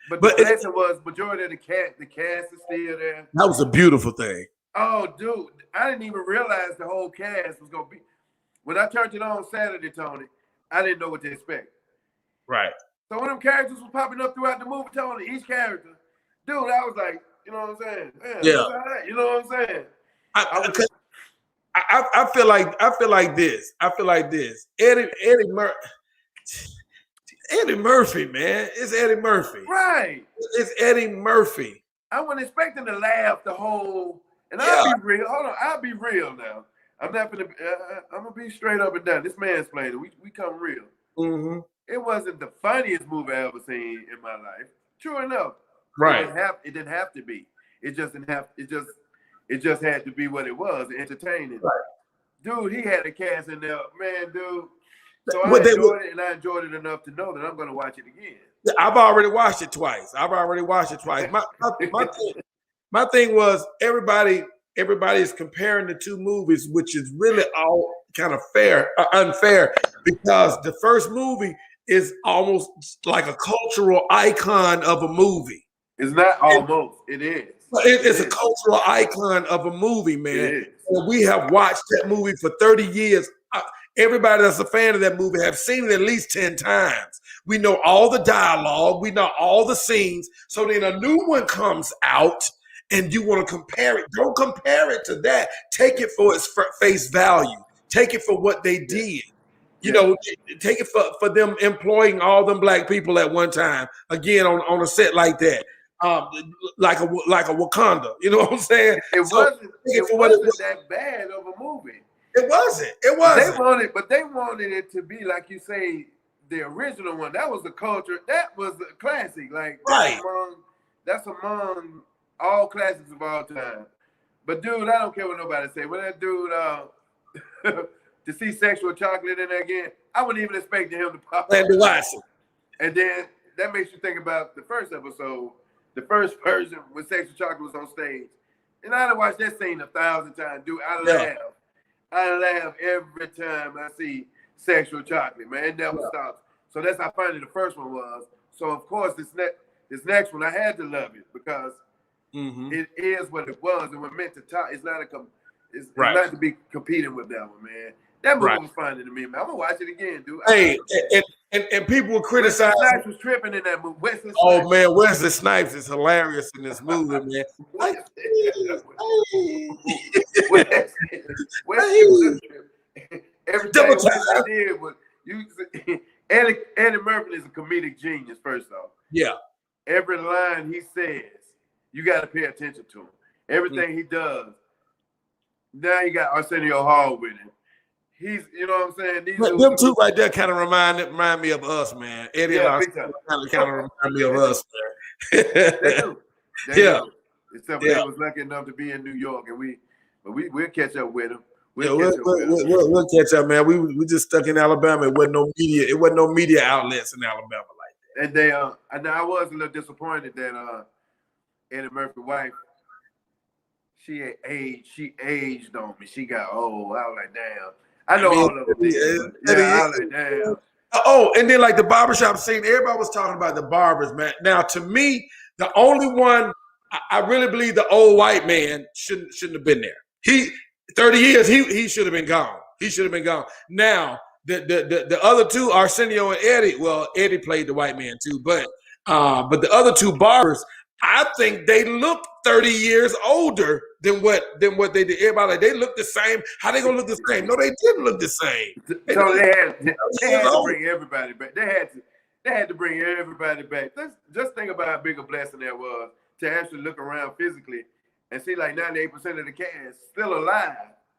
But the lesson was majority of the cast is still there. That was a beautiful thing. Oh, dude, I didn't even realize the whole cast was going to be. When I turned it on Saturday, Tony, I didn't know what to expect. Right. So when them characters was popping up throughout the movie, Tony, each character, dude, I was like, you know what I'm saying? Man, yeah. All right, you know what I'm saying? I feel like this. Eddie Murphy, man. It's Eddie Murphy. Right. It's Eddie Murphy. I wasn't expecting to laugh the whole. And I'll be real. Hold on. I'll be real now. I'm not gonna. I'm gonna be straight up and down. This Mansplainin. We come real. Mm-hmm. It wasn't the funniest movie I ever seen in my life. True enough. Right. It didn't have to be. It just didn't have. It just had to be what it was. Entertaining. Right. Dude, he had a cast in there, man, dude. So I enjoyed it, and I enjoyed it enough to know that I'm gonna watch it again. I've already watched it twice. My thing was everybody is comparing the two movies, which is really all kind of unfair, because the first movie is almost like a cultural icon of a movie. It's not almost. It is. It's a cultural icon of a movie, man. And we have watched that movie for 30 years. Everybody that's a fan of that movie have seen it at least 10 times. We know all the dialogue. We know all the scenes. So then a new one comes out and you want to compare it. Don't compare it to that. Take it for its face value. Take it for what they did. You know, take it for them employing all them black people at one time, again, on a set like that. Like a Wakanda. You know what I'm saying? It wasn't that bad of a movie. It wasn't. They wanted it to be, like you say, the original one. That was the culture. That was the classic. Like that's among all classics of all time. But dude, I don't care what nobody say. When that dude to see Sexual Chocolate in there again, I wasn't even expecting him to pop up. And then that makes you think about the first episode, the first version when Sexual Chocolate was on stage. And I done watched that scene 1,000 times. Dude, I laugh every time I see Sexual Chocolate, man. It never stops. So that's how funny the first one was. So of course this next one I had to love it because it is what it was, and we're meant to talk. It's not it's not to be competing with that one, man. That movie was funny to me, man. I'm gonna watch it again, dude. Hey, and people were criticizing. Wesley Snipes was tripping in that movie. Wesley Snipes is hilarious in this movie, man. Everything Wesley did was Eddie Murphy is a comedic genius. First off, every line he says, you got to pay attention to him. Everything he does. Now you got Arsenio Hall with him. He's, you know what I'm saying? Them two right there kind of remind me of us, man. Eddie and Arsenio kind of remind me of us, man. They do. They do. Except they was lucky enough to be in New York, and we'll catch up with them. We'll catch up, man. We just stuck in Alabama. It wasn't no media outlets in Alabama like that. And I was a little disappointed that Eddie Murphy's wife, she aged on me. She got old. I was like, damn. I know all of them. I was like, damn. Oh, and then like the barbershop scene, everybody was talking about the barbers, man. Now, to me, the only one I really believe the old white man shouldn't have been there. 30 years, he should have been gone. He should have been gone. Now, the other two, Arsenio and Eddie, well, Eddie played the white man too, but the other two barbers, I think they look 30 years older than what they did. Everybody, like, they look the same. How they gonna look the same? No, they didn't look the same. So they had to bring everybody back. They had to bring everybody back. Just think about how big a blessing that was to actually look around physically and see like 98% of the cast still alive.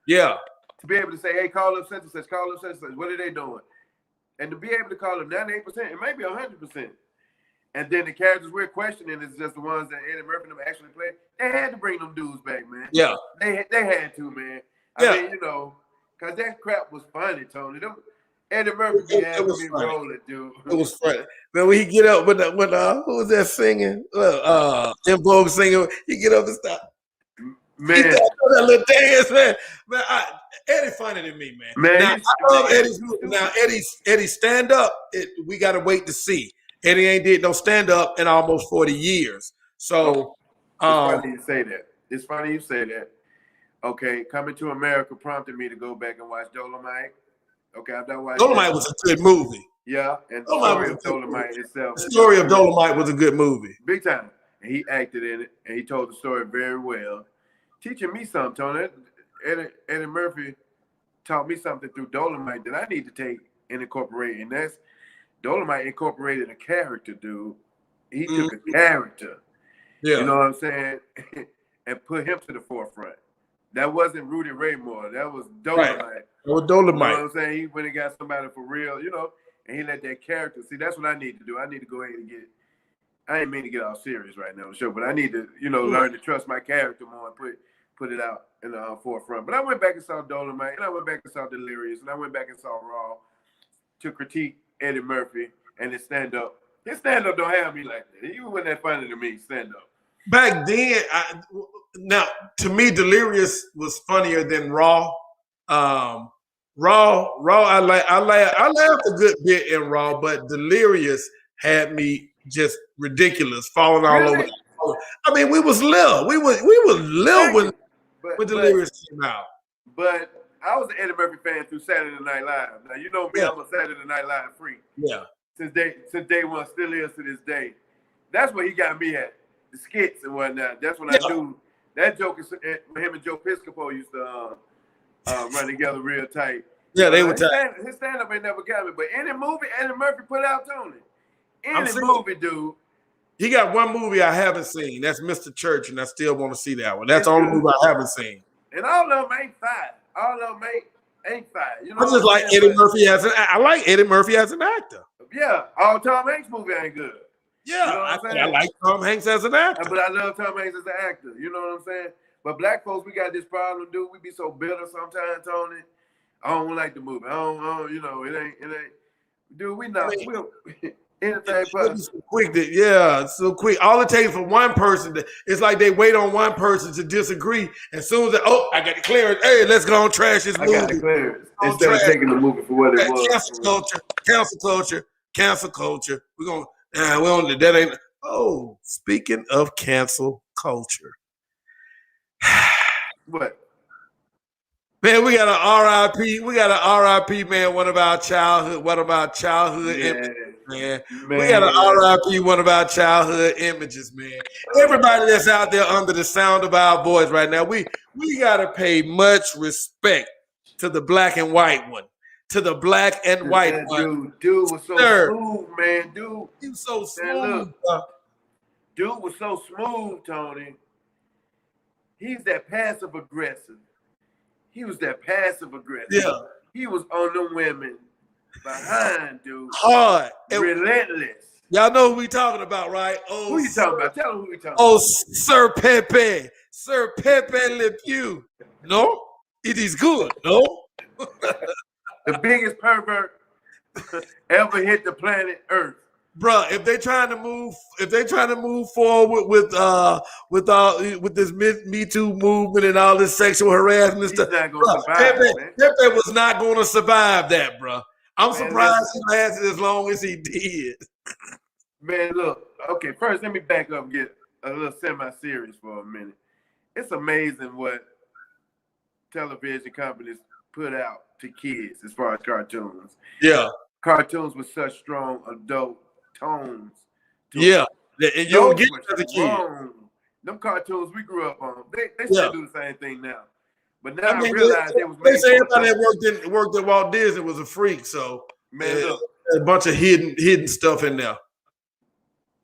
Yeah. To be able to say, hey, call up such and such, call up such and such. What are they doing? And to be able to call them 98%, it may be 100%. And then the characters we're questioning is just the ones that Eddie Murphy and them actually played. They had to bring them dudes back, man. Yeah. They had to, man. I mean, because that crap was funny, Tony. Eddie Murphy had me rolling, dude. It was funny. Man, when he get up when who was that singing? In Vogue singing, he get up and stop. Man, he that little dance, man. Eddie funny to me, man. Now, I love Eddie's movie. Now, Eddie's stand up. We got to wait to see. Eddie ain't did no stand up in almost 40 years. So, it's funny you say that. It's funny you say that. Okay, Coming to America prompted me to go back and watch Dolomite. Okay, I've done watching. Dolomite was a good movie. Yeah, and the story of Dolomite itself. The story of Dolomite was a good movie. Big time. And he acted in it, and he told the story very well. Teaching me something, Tony. Eddie Murphy taught me something through Dolomite that I need to take and incorporate, and that's Dolomite incorporated a character, dude. He took a character. Yeah. You know what I'm saying? And put him to the forefront. That wasn't Rudy Raymore. That was Dolomite. Right. That was Dolomite. You know what I'm saying? He went and got somebody for real, and he let that character. See, that's what I need to do. I need to go ahead and I ain't mean to get all serious right now on the show, but I need to, learn to trust my character more and put it out in the forefront. But I went back and saw Dolomite, and I went back and saw Delirious, and I went back and saw Raw to critique Eddie Murphy and his stand-up. His stand-up don't have me like that. He wasn't that funny to me, stand-up. Back then, now to me, Delirious was funnier than Raw. Raw, I laughed a good bit in Raw, but Delirious had me just ridiculous, falling all over. I mean, we was little. We was little when Delirious came out. But I was an Eddie Murphy fan through Saturday Night Live. Now you know me, I'm a Saturday Night Live freak. Yeah. Since day one, still is to this day. That's what he got me at. The skits and whatnot. That's when I knew that joke is him and Joe Piscopo used to run together real tight. Yeah, they were tight. His stand-up ain't never got me. But any movie Eddie Murphy put out, Tony. Any movie, dude. He got one movie I haven't seen. That's Mr. Church, and I still want to see that one. That's the only movie I haven't seen. And all of them ain't fire. All of them ain't fire. I just like Eddie Murphy I like Eddie Murphy as an actor. Yeah, all Tom Hanks movie ain't good. Yeah, I like Tom Hanks as an actor. But I love Tom Hanks as an actor. You know what I'm saying? But black folks, we got this problem, dude. We be so bitter sometimes, Tony. I don't like the movie. I don't it ain't. Dude, we not. Anything so quick so quick. All it takes for one person it's like they wait on one person to disagree. As soon as I got the clearance, hey, let's go and trash this movie. I got the clearance. Instead of taking the movie for what it was. Cancel culture. We're gonna that ain't speaking of cancel culture. What? Man, we got an RIP. We got an RIP, man. One of our childhood images, man. We got an RIP, one of our childhood images, man. Everybody that's out there under the sound of our voice right now, we gotta pay much respect to the black and white one. To the black and white one. Dude was so smooth, man. Dude. He was so smooth. Dude was so smooth, Tony. He's that passive aggressive. He was that passive aggressive. Yeah. He was on them women behind, dude. Hard. Relentless. Y'all know who we talking about, right? Who you talking about? Tell them who we talking about. Oh, Sir Pepe. Sir Pepe Le Pew. No? It is good. No? The biggest pervert ever hit the planet Earth. Bruh, if they trying to move forward with this Me Too movement and all this sexual harassment stuff, not gonna survive, Pepe was not going to survive that, bruh. I'm surprised he lasted as long as he did. Man, look. Okay, first let me back up and get a little semi-serious for a minute. It's amazing what television companies put out to kids as far as cartoons. Yeah. Cartoons with such strong adult tones. Yeah. And you don't get it as a kid. Them cartoons we grew up on, they still do the same thing now. But now I realize it was they say everybody that worked at Walt Disney was a freak, so man, look, a bunch of hidden stuff in there.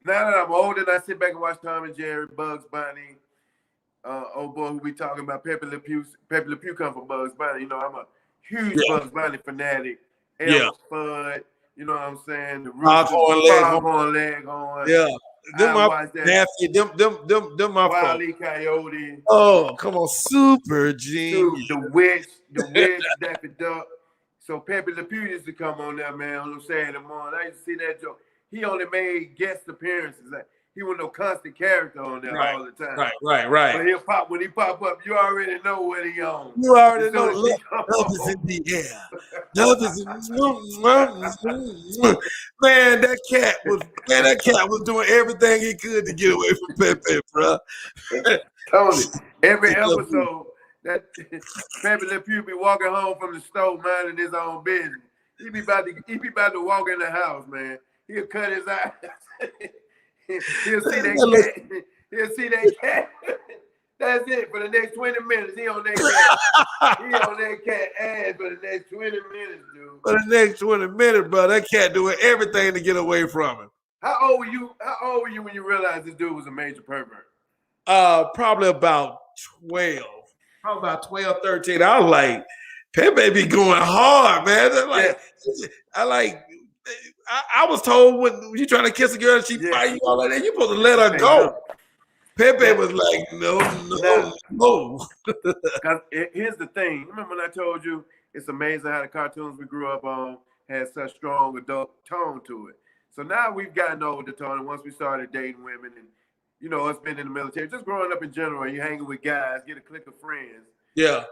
Now that I'm older and I sit back and watch Tom and Jerry, Bugs Bunny, old boy who we talking about, Pepe Le Pew come from Bugs Bunny. You know, I'm a huge Bugs Bunny fanatic. Elvis Fudd, you know what I'm saying? The Foghorn Leghorn. Yeah. Them my nasty, them my Wile E. Coyote. Oh, come on, Super Genius. The Witch, Daffy Duck. So Pepe Le Pew used to come on there, man, on Saturday morning. I used to see that joke. He only made guest appearances. Like, he was no constant character on there all the time. Right. But when he pop up, you already know what he on. You already know love is in the air. Love is in man, that cat was doing everything he could to get away from Pepe, bro. Tony, every episode that Pepe Le Pew be walking home from the store minding his own business. He be about to walk in the house, man. He'll cut his eyes. He'll see that cat. He'll see that cat. That's it. For the next 20 minutes, he on that cat. He on that cat ass for the next 20 minutes, dude. For the next 20 minutes, bro, that cat doing everything to get away from him. How old were you when you realized this dude was a major pervert? Probably about 12. Probably about 12, 13. I was like, Pepe be going hard, man. I was told when you trying to kiss a girl and she fight you all like that, you supposed to let her go. Pepe was like, no. Here's the thing. Remember when I told you it's amazing how the cartoons we grew up on had such strong adult tone to it. So now we've gotten older, Tony, once we started dating women and, you know, us being in the military, just growing up in general, you hanging with guys, get a clique of friends. Yeah.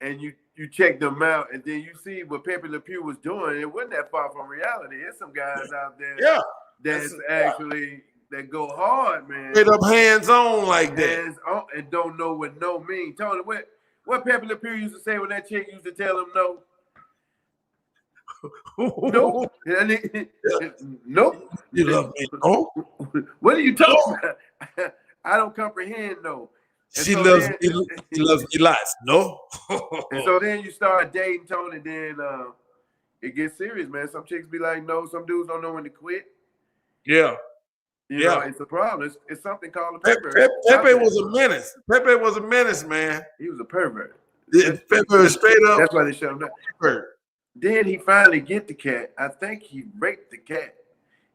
And you check them out, and then you see what Pepe Le Pew was doing. It wasn't that far from reality. There's some guys out there that go hard, man. Straight up hands-on like that. Hands-on and don't know what no means. Tony, what Pepe Le Pew used to say when that chick used to tell him no? No. Nope. You love me. Oh. What are you talking about? I don't comprehend no. She loves me lots. No. And so then you start dating, Tony, then it gets serious, man. Some chicks be like, no. Some dudes don't know when to quit. Yeah. You know, it's a problem. It's something called a pervert. Pepe was a menace. Pepe was a menace, man. He was a pervert. Pepe was straight up. That's why they shut him down. Pervert. Then he finally get the cat. I think he raped the cat.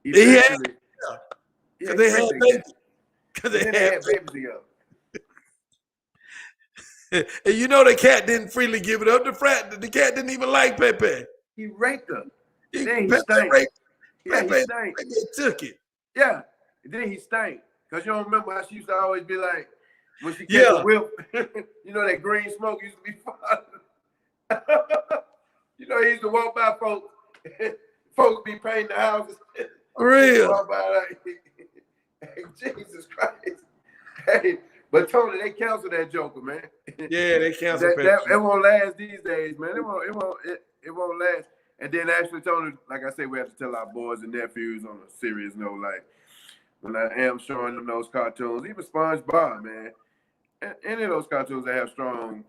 Because they had babies. Because they had babies together. And you know the cat didn't freely give it up. The cat didn't even like Pepe. He raped her. Then he Pepe took it. Yeah. And then he stank. Because you don't remember how she used to always be like, when she catch a whip, you know that green smoke used to be fun. You know, he used to walk by folks. Folks be painting the houses. Real. Walk by like, Jesus Christ. Hey. But Tony, they canceled that Joker, man. Yeah, they canceled that. It won't last these days, man. It won't last. And then actually, Tony, like I said, we have to tell our boys and nephews on a serious note, like when I am showing them those cartoons, even SpongeBob, man. Any of those cartoons that have strong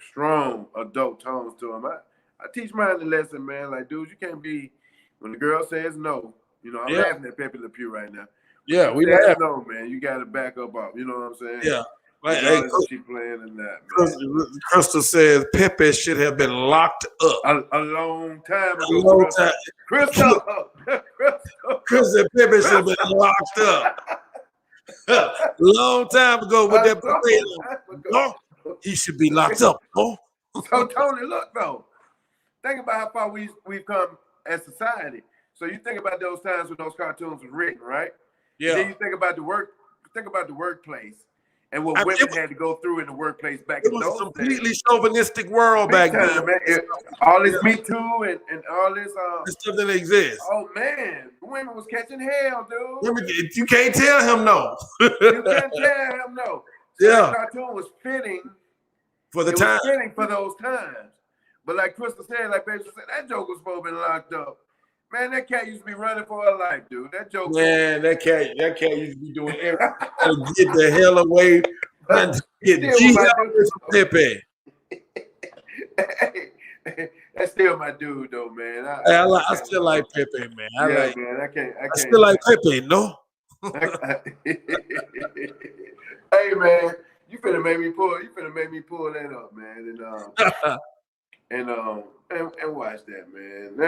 adult tones to them, I teach mine the lesson, man. Like, dude, you can't be when the girl says no. You know, I'm laughing at Pepe Le Pew right now. Yeah, we laugh. No, man. You got to back up. You know what I'm saying? Yeah. Hey, she playing in that, man. Crystal says Pepe should have been locked up a long time ago. Crystal Pepe should have been locked up. Long time ago with that Pepe. No, he should be locked up. Oh. So Tony, look though. Think about how far we've come as society. So you think about those times when those cartoons were written, right? Yeah. And then you think about the workplace. and what women had to go through in the workplace back in those days. It was a completely chauvinistic world back then. Man. All this Me Too and all this stuff that exists. Oh man, women was catching hell, dude. You can't tell him no. You can't tell him no. So that cartoon was fitting for the time. Fitting for those times. But like Crystal said, like Baby said, that joke was supposed to be locked up. Man, that cat used to be running for her life, dude. That joke. Man, that cat used to be doing everything to get the hell away and get Pepe. That's still my dude, though, man. I still like Pepe, man. I still like Pepe, no. Hey, man, you finna make me pull that up, man, and watch that, man.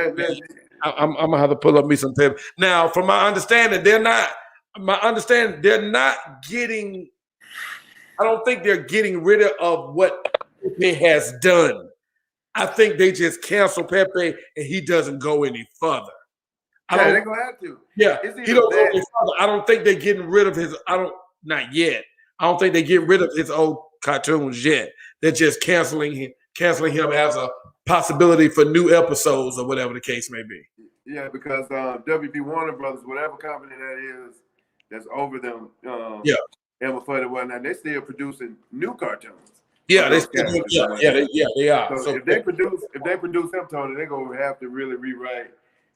I'm gonna have to pull up me some Pepe. Now, from my understanding, they're not getting. I don't think they're getting rid of what Pepe has done. I think they just cancel Pepe and he doesn't go any further. They're gonna have to. Yeah, he don't go any further. I don't think they're getting rid of his. Not yet. I don't think they're getting rid of his old cartoons yet. They're just canceling him as a possibility for new episodes or whatever the case may be. Yeah, because WB Warner Brothers, whatever company that is, that's over them, Emma Fudd and whatnot, they're still producing new cartoons. Yeah, they are. So if they produce him, Tony, they're gonna have to really rewrite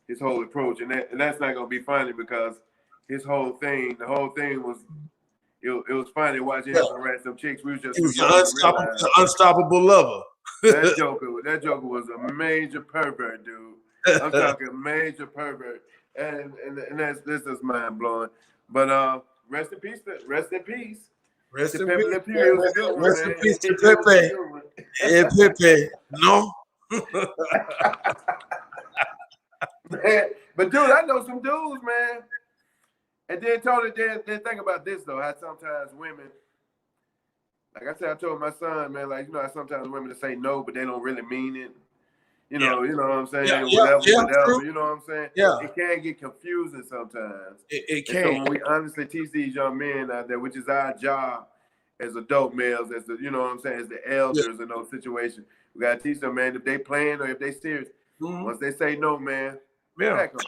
his whole approach, and that's not gonna be funny because his whole thing, the whole thing was. It was funny watching him harass some chicks. We was just an unstoppable lover. That joker was a major pervert, dude. I'm talking major pervert, and this is mind blowing. But rest in peace. Rest in peace to Pepe. Hey, Pepe. No. Man, but dude, I know some dudes, man. And then Tony, then think about this though, how sometimes women, like I said, I told my son, man, like, you know how sometimes women say no, but they don't really mean it. You know what I'm saying? Whatever, you know what I'm saying? Yeah. It can get confusing sometimes. It can. So when we honestly teach these young men out there, which is our job as adult males, as the, you know what I'm saying, as the elders in those situations, we gotta teach them, man, if they playing or if they serious, once they say no, man. Yeah, but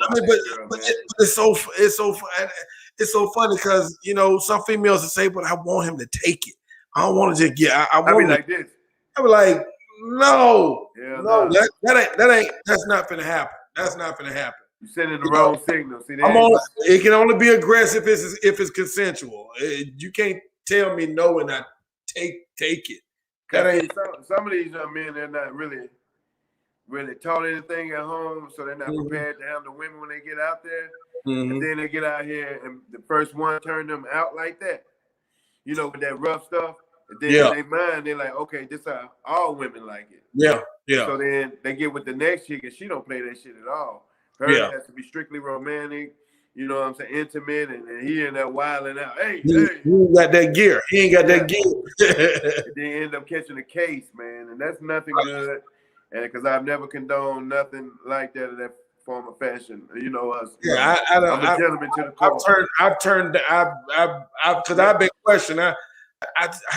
it's so funny because some females will say, "But I want him to take it. I don't want to just get. I want be like this. I be like, no, that's not gonna happen. That's not gonna happen. You're sending the wrong signal. See, it can only be aggressive if it's consensual. You can't tell me no and not take it. That ain't some of these young men. They're not really taught anything at home, so they're not prepared to handle women when they get out there. And then they get out here, and the first one turn them out like that, with that rough stuff. And then in their mind, they're like, okay, this how all women like it. Yeah. So then they get with the next chick, and she don't play that shit at all. Her has to be strictly romantic, you know what I'm saying, intimate, and he in there wilding out. Hey, he ain't got that gear. He ain't got that gear. And then end up catching a case, man, and that's nothing good. And because I've never condoned nothing like that in that form of fashion, us. Yeah, I'm a gentleman to the core. Because I've been questioned. I just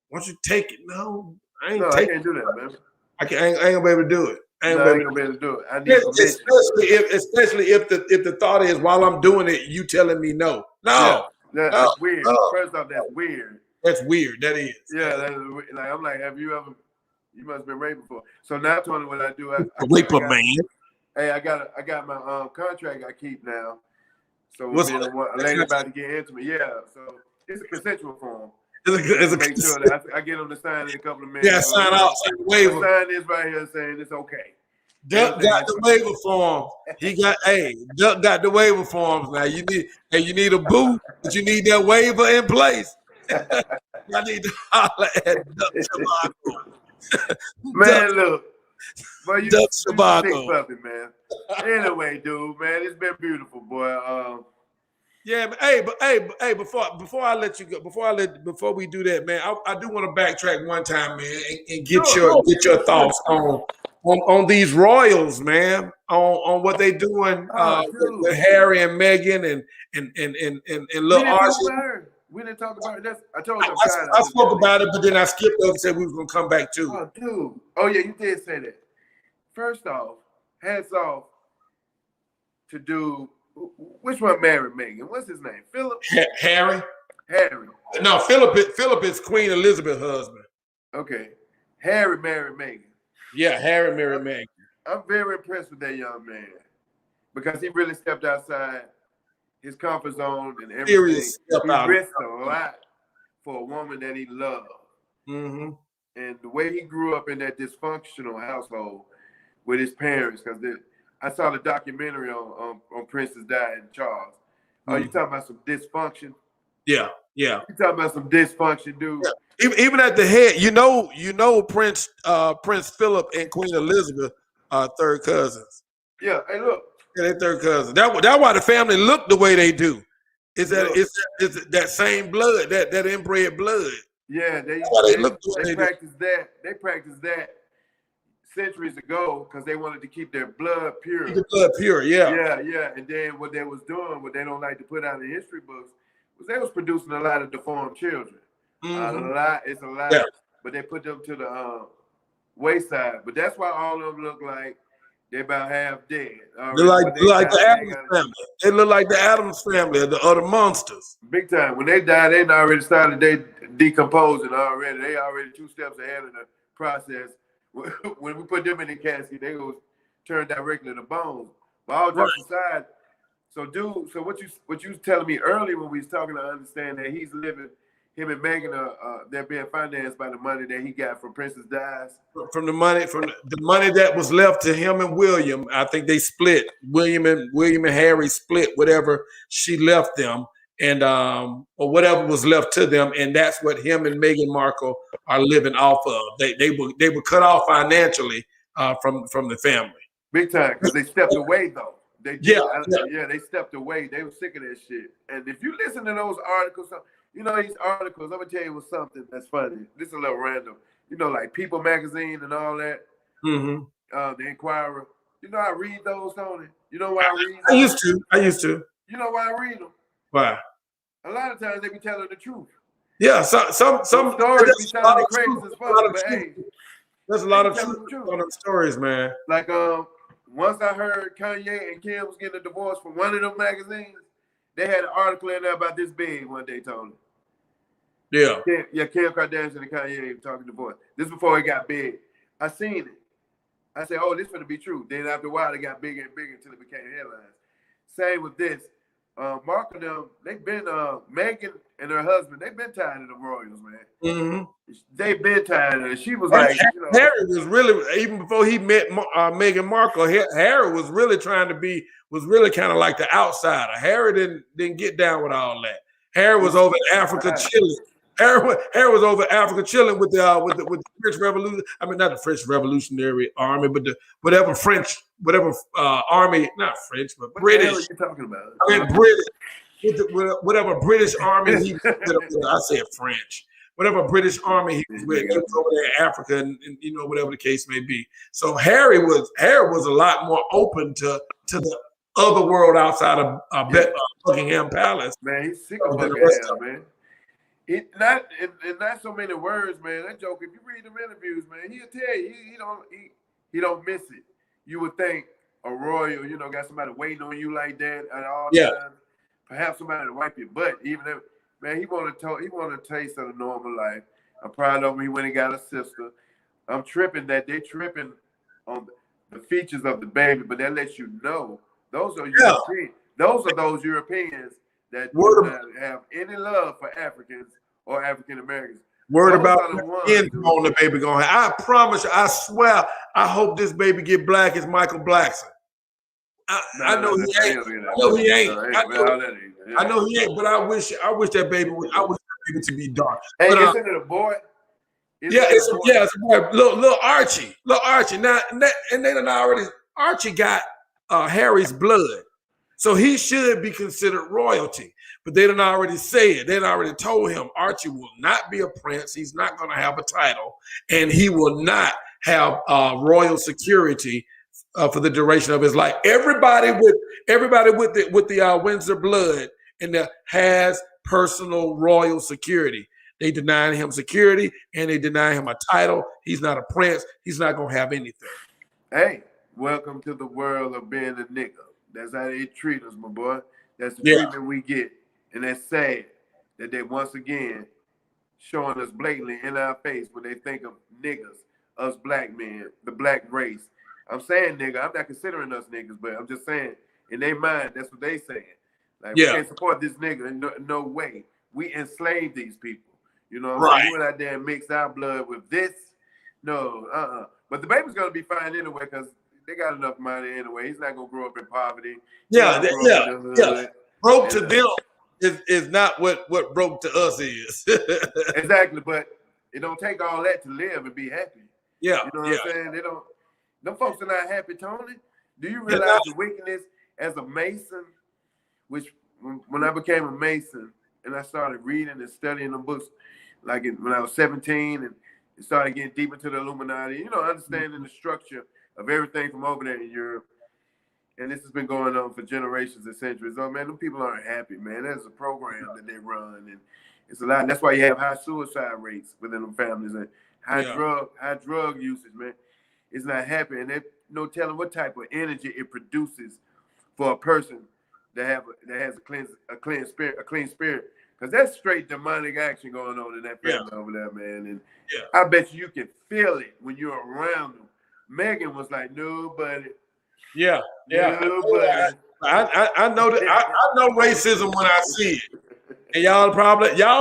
want you to take it. No, I can't do that, man. I ain't gonna be able to do it. I ain't gonna be able to do it. I need especially if the thought is while I'm doing it, you telling me no. No, that's weird. First off, that's weird. That's weird. That is. Yeah, that is, like I'm like, have you ever? You must have been raped before. So now, Tony, what I do, rape a man. Hey, I got my contract I keep now. So a lady about to get into me. Yeah, so it's a consensual form. It's a make sure that I get them to sign in a couple of minutes. Yeah, sign out, sign the waiver. Sign this right here saying it's okay. Duck got the waiver form. Duck got the waiver forms. Now you need a boo, but you need that waiver in place. I need to holler at Duck Tobacco. Man, look, boy, you sick puppy, man. Anyway, dude, man, it's been beautiful, boy. Yeah, but before I let you go, before we do that, man, I do want to backtrack one time, man, and get your thoughts on these Royals, man, on what they doing with Harry and Meghan and little Archie. We didn't talk about it. I told you I spoke about it, but then I skipped over and said we was gonna come back to it. Oh, dude. Oh yeah, you did say that. First off, hats off to dude. Which one married Megan? What's his name? Philip? Harry? Harry. No, Philip is Queen Elizabeth's husband. Okay. Harry married Megan. Yeah, Harry married Megan. I'm very impressed with that young man because he really stepped outside his comfort zone and everything. He risked a lot for a woman that he loved. Mm-hmm. And the way he grew up in that dysfunctional household with his parents, because I saw the documentary on Princess Diana and Charles. Oh, you talking about some dysfunction? Yeah. You talking about some dysfunction, dude? Yeah. Even at the head, you know, Prince Philip and Queen Elizabeth are third cousins. Yeah. Hey, look. Yeah, they're third cousins. That's why the family look the way they do. Is that same blood, that inbred blood? Yeah, they practice that. They practiced that centuries ago because they wanted to keep their blood pure. Keep the blood pure, yeah. Yeah. And then what they was doing, what they don't like to put out in history books, was they was producing a lot of deformed children. Mm-hmm. It's a lot, but they put them to the wayside. But that's why all of them look like they're about half dead. They look like the Addams family. They look like the Addams family, the other monsters. Big time. When they died, they already started decomposing already. They already 2 steps ahead of the process. When we put them in the casket, they go turn directly to bones. But all jokes aside, so what you was telling me earlier when we was talking, I understand that he's living. Him and Megan they're being financed by the money that he got from Princess Di's. From the money that was left to him and William. I think they split. William and Harry split whatever she left them, and or whatever was left to them, and that's what him and Meghan Markle are living off of. They were cut off financially from the family. Big time, because they stepped away though. They stepped away. They were sick of that shit. And if you listen to those articles. You know, these articles, I'm going to tell you something that's funny. This is a little random. You know, like People Magazine and all that. Mm-hmm. The Inquirer. You know, I read those, Tony. You know why I read them? I used to. You know why I read them? Why? A lot of times they be telling the truth. Yeah, some stories be sounding crazy as fuck, but hey. There's a lot of truth on them stories, man. Like, once I heard Kanye and Kim was getting a divorce from one of them magazines, they had an article in there about this big one day, Tony. Yeah. Kim Kardashian and Kanye talking divorce. This before it got big. I seen it. I said, oh, this is going to be true. Then after a while, it got bigger and bigger until it became headlines. Same with this. Mark and them, they've been, Megan and her husband, they've been tired of the Royals, man. Mm-hmm. They've been tired of it. She was like, you know. Harry was really, even before he met Meghan Markle, Harry was really kind of like the outsider. Harry didn't get down with all that. Harry was over in Africa chilling. Harry was over Africa chilling with the French Revolution. I mean, not the French Revolutionary Army, but whatever army, not French, but British. What are you talking about? I mean, British. Whatever British army he was with, I said French. Whatever British army he was with, he was over there in Africa, and you know, whatever the case may be. So Harry was a lot more open to the other world outside of Buckingham Palace. Man, he's sick of Buckingham, man. Not so many words, man. That joke, if you read them interviews, man, he'll tell you he don't miss it. You would think a royal, you know, got somebody waiting on you like that at all times. Perhaps somebody to wipe your butt. Even if, man, he want a taste of the normal life. I'm proud of him. He went and got a sister. I'm tripping that they tripping on the features of the baby, but that lets you know those are European. Those are those Europeans that do not have any love for Africans or African Americans. Word about the baby going. I promise you, I swear, I hope this baby get black as Michael Blackson. I know he ain't. I know he ain't, but I wish that baby to be dark. Hey, but, isn't it a boy? It's a boy. Little Archie. Now, and then Archie got Harry's blood. So he should be considered royalty, but they done already say it. They done already told him Archie will not be a prince. He's not going to have a title, and he will not have royal security for the duration of his life. Everybody with the Windsor blood and has personal royal security. They deny him security and they deny him a title. He's not a prince. He's not going to have anything. Hey, welcome to the world of being a nigga. That's how they treat us, my boy. That's the treatment we get. And that's sad that they once again showing us blatantly in our face when they think of niggas, us black men, the black race. I'm saying nigga, I'm not considering us niggas, but I'm just saying in their mind, that's what they saying. Like, we can't support this nigga in no way. We enslave these people. You know what I'm saying? We went out there and mixed our blood with this. No, But the baby's going to be fine anyway because they got enough money anyway. He's not going to grow up in poverty. Broke to them is not what broke to us is. Exactly, but it don't take all that to live and be happy. Yeah. You know what I'm saying? Them folks are not happy, Tony. Do you realize the wickedness as a Mason, which when I became a Mason and I started reading and studying the books, like when I was 17 and started getting deep into the Illuminati, understanding the structure of everything from over there in Europe. And this has been going on for generations and centuries. Oh, man, them people aren't happy, man. There's a program that they run, and it's a lot. And that's why you have high suicide rates within them families and high drug usage, man. It's not happy. And there's no telling what type of energy it produces for a person that has a clean spirit. Because that's straight demonic action going on in that family over there, man. And I bet you can feel it when you're around them. Megan was like, nobody. Yeah. Nobody. I know that. I know racism when I see it. And y'all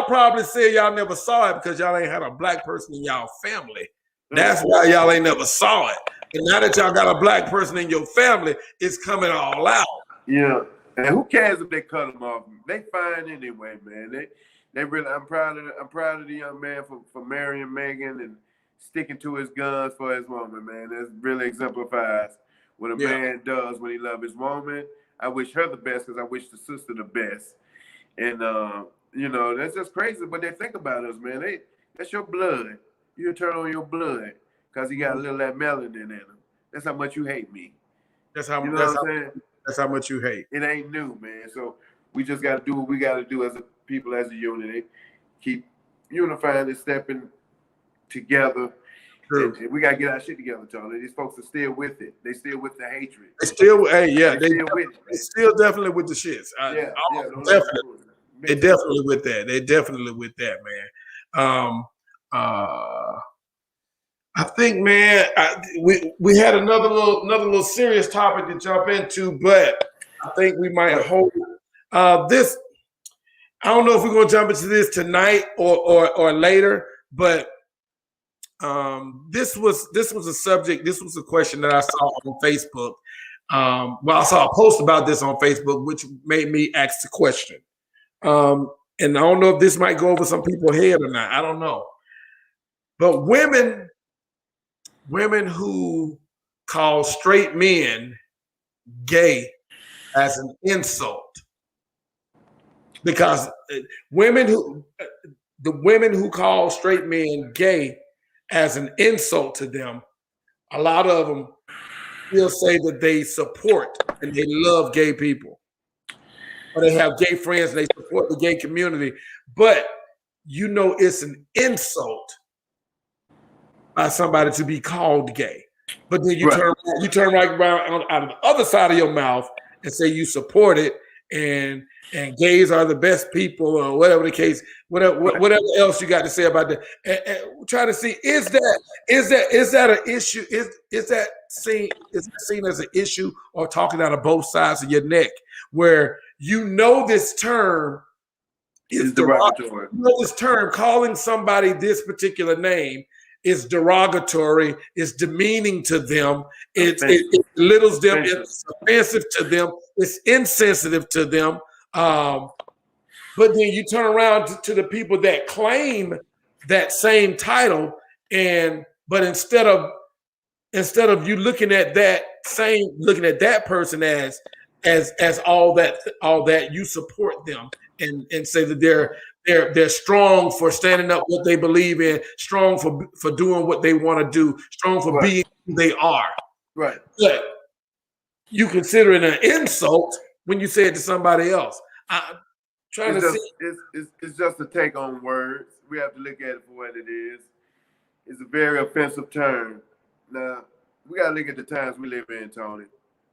probably say y'all never saw it because y'all ain't had a black person in y'all family. That's why y'all ain't never saw it. And now that y'all got a black person in your family, it's coming all out. Yeah. And who cares if they cut them off? They fine anyway, man. They really. I'm proud of the young man for marrying Megan and sticking to his guns for his woman, man. That really exemplifies what a man does when he loves his woman. I wish her the best because I wish the sister the best. And that's just crazy. But they think about us, man. That's your blood. You turn on your blood because he got a little of that melanin in him. That's how much you hate me. That's how much you hate. It ain't new, man. So we just got to do what we got to do as a people, as a unity. Keep unifying and stepping together. True. And we got to get our shit together, Tony. These folks are still with it. They still with the hatred. They still, they still with it. They still definitely with the shits. Definitely. They definitely with that. They definitely with that, man. I think, man, we had another little serious topic to jump into, but I think we might hold this. I don't know if we're gonna jump into this tonight or later, but this was a subject. This was a question that I saw on Facebook. I saw a post about this on Facebook, which made me ask the question. And I don't know if this might go over some people's head or not. I don't know. But women who call straight men gay as an insult, because the women who call straight men gay as an insult to them, a lot of them will say that they support and they love gay people, or they have gay friends and they support the gay community, but it's an insult by somebody to be called gay. But then you turn right around out of the other side of your mouth and say you support it and gays are the best people, or whatever the case, whatever else you got to say about that. And try to see, is that an issue? Is that seen as an issue, or talking out of both sides of your neck, where this term is derogatory? This term, calling somebody this particular name, is derogatory, it's demeaning to them, it belittles them, it's offensive to them, it's insensitive to them. But then you turn around to the people that claim that same title, but instead of you looking at that person as all that, you support them and say that they're strong for standing up what they believe in, strong for doing what they want to do, strong for being who they are. Right. But you consider it an insult when you say it to somebody else. Trying it's to just see. it's just a take on words. We have to look at it for what it is. It's a very offensive term. Now we gotta look at the times we live in, Tony.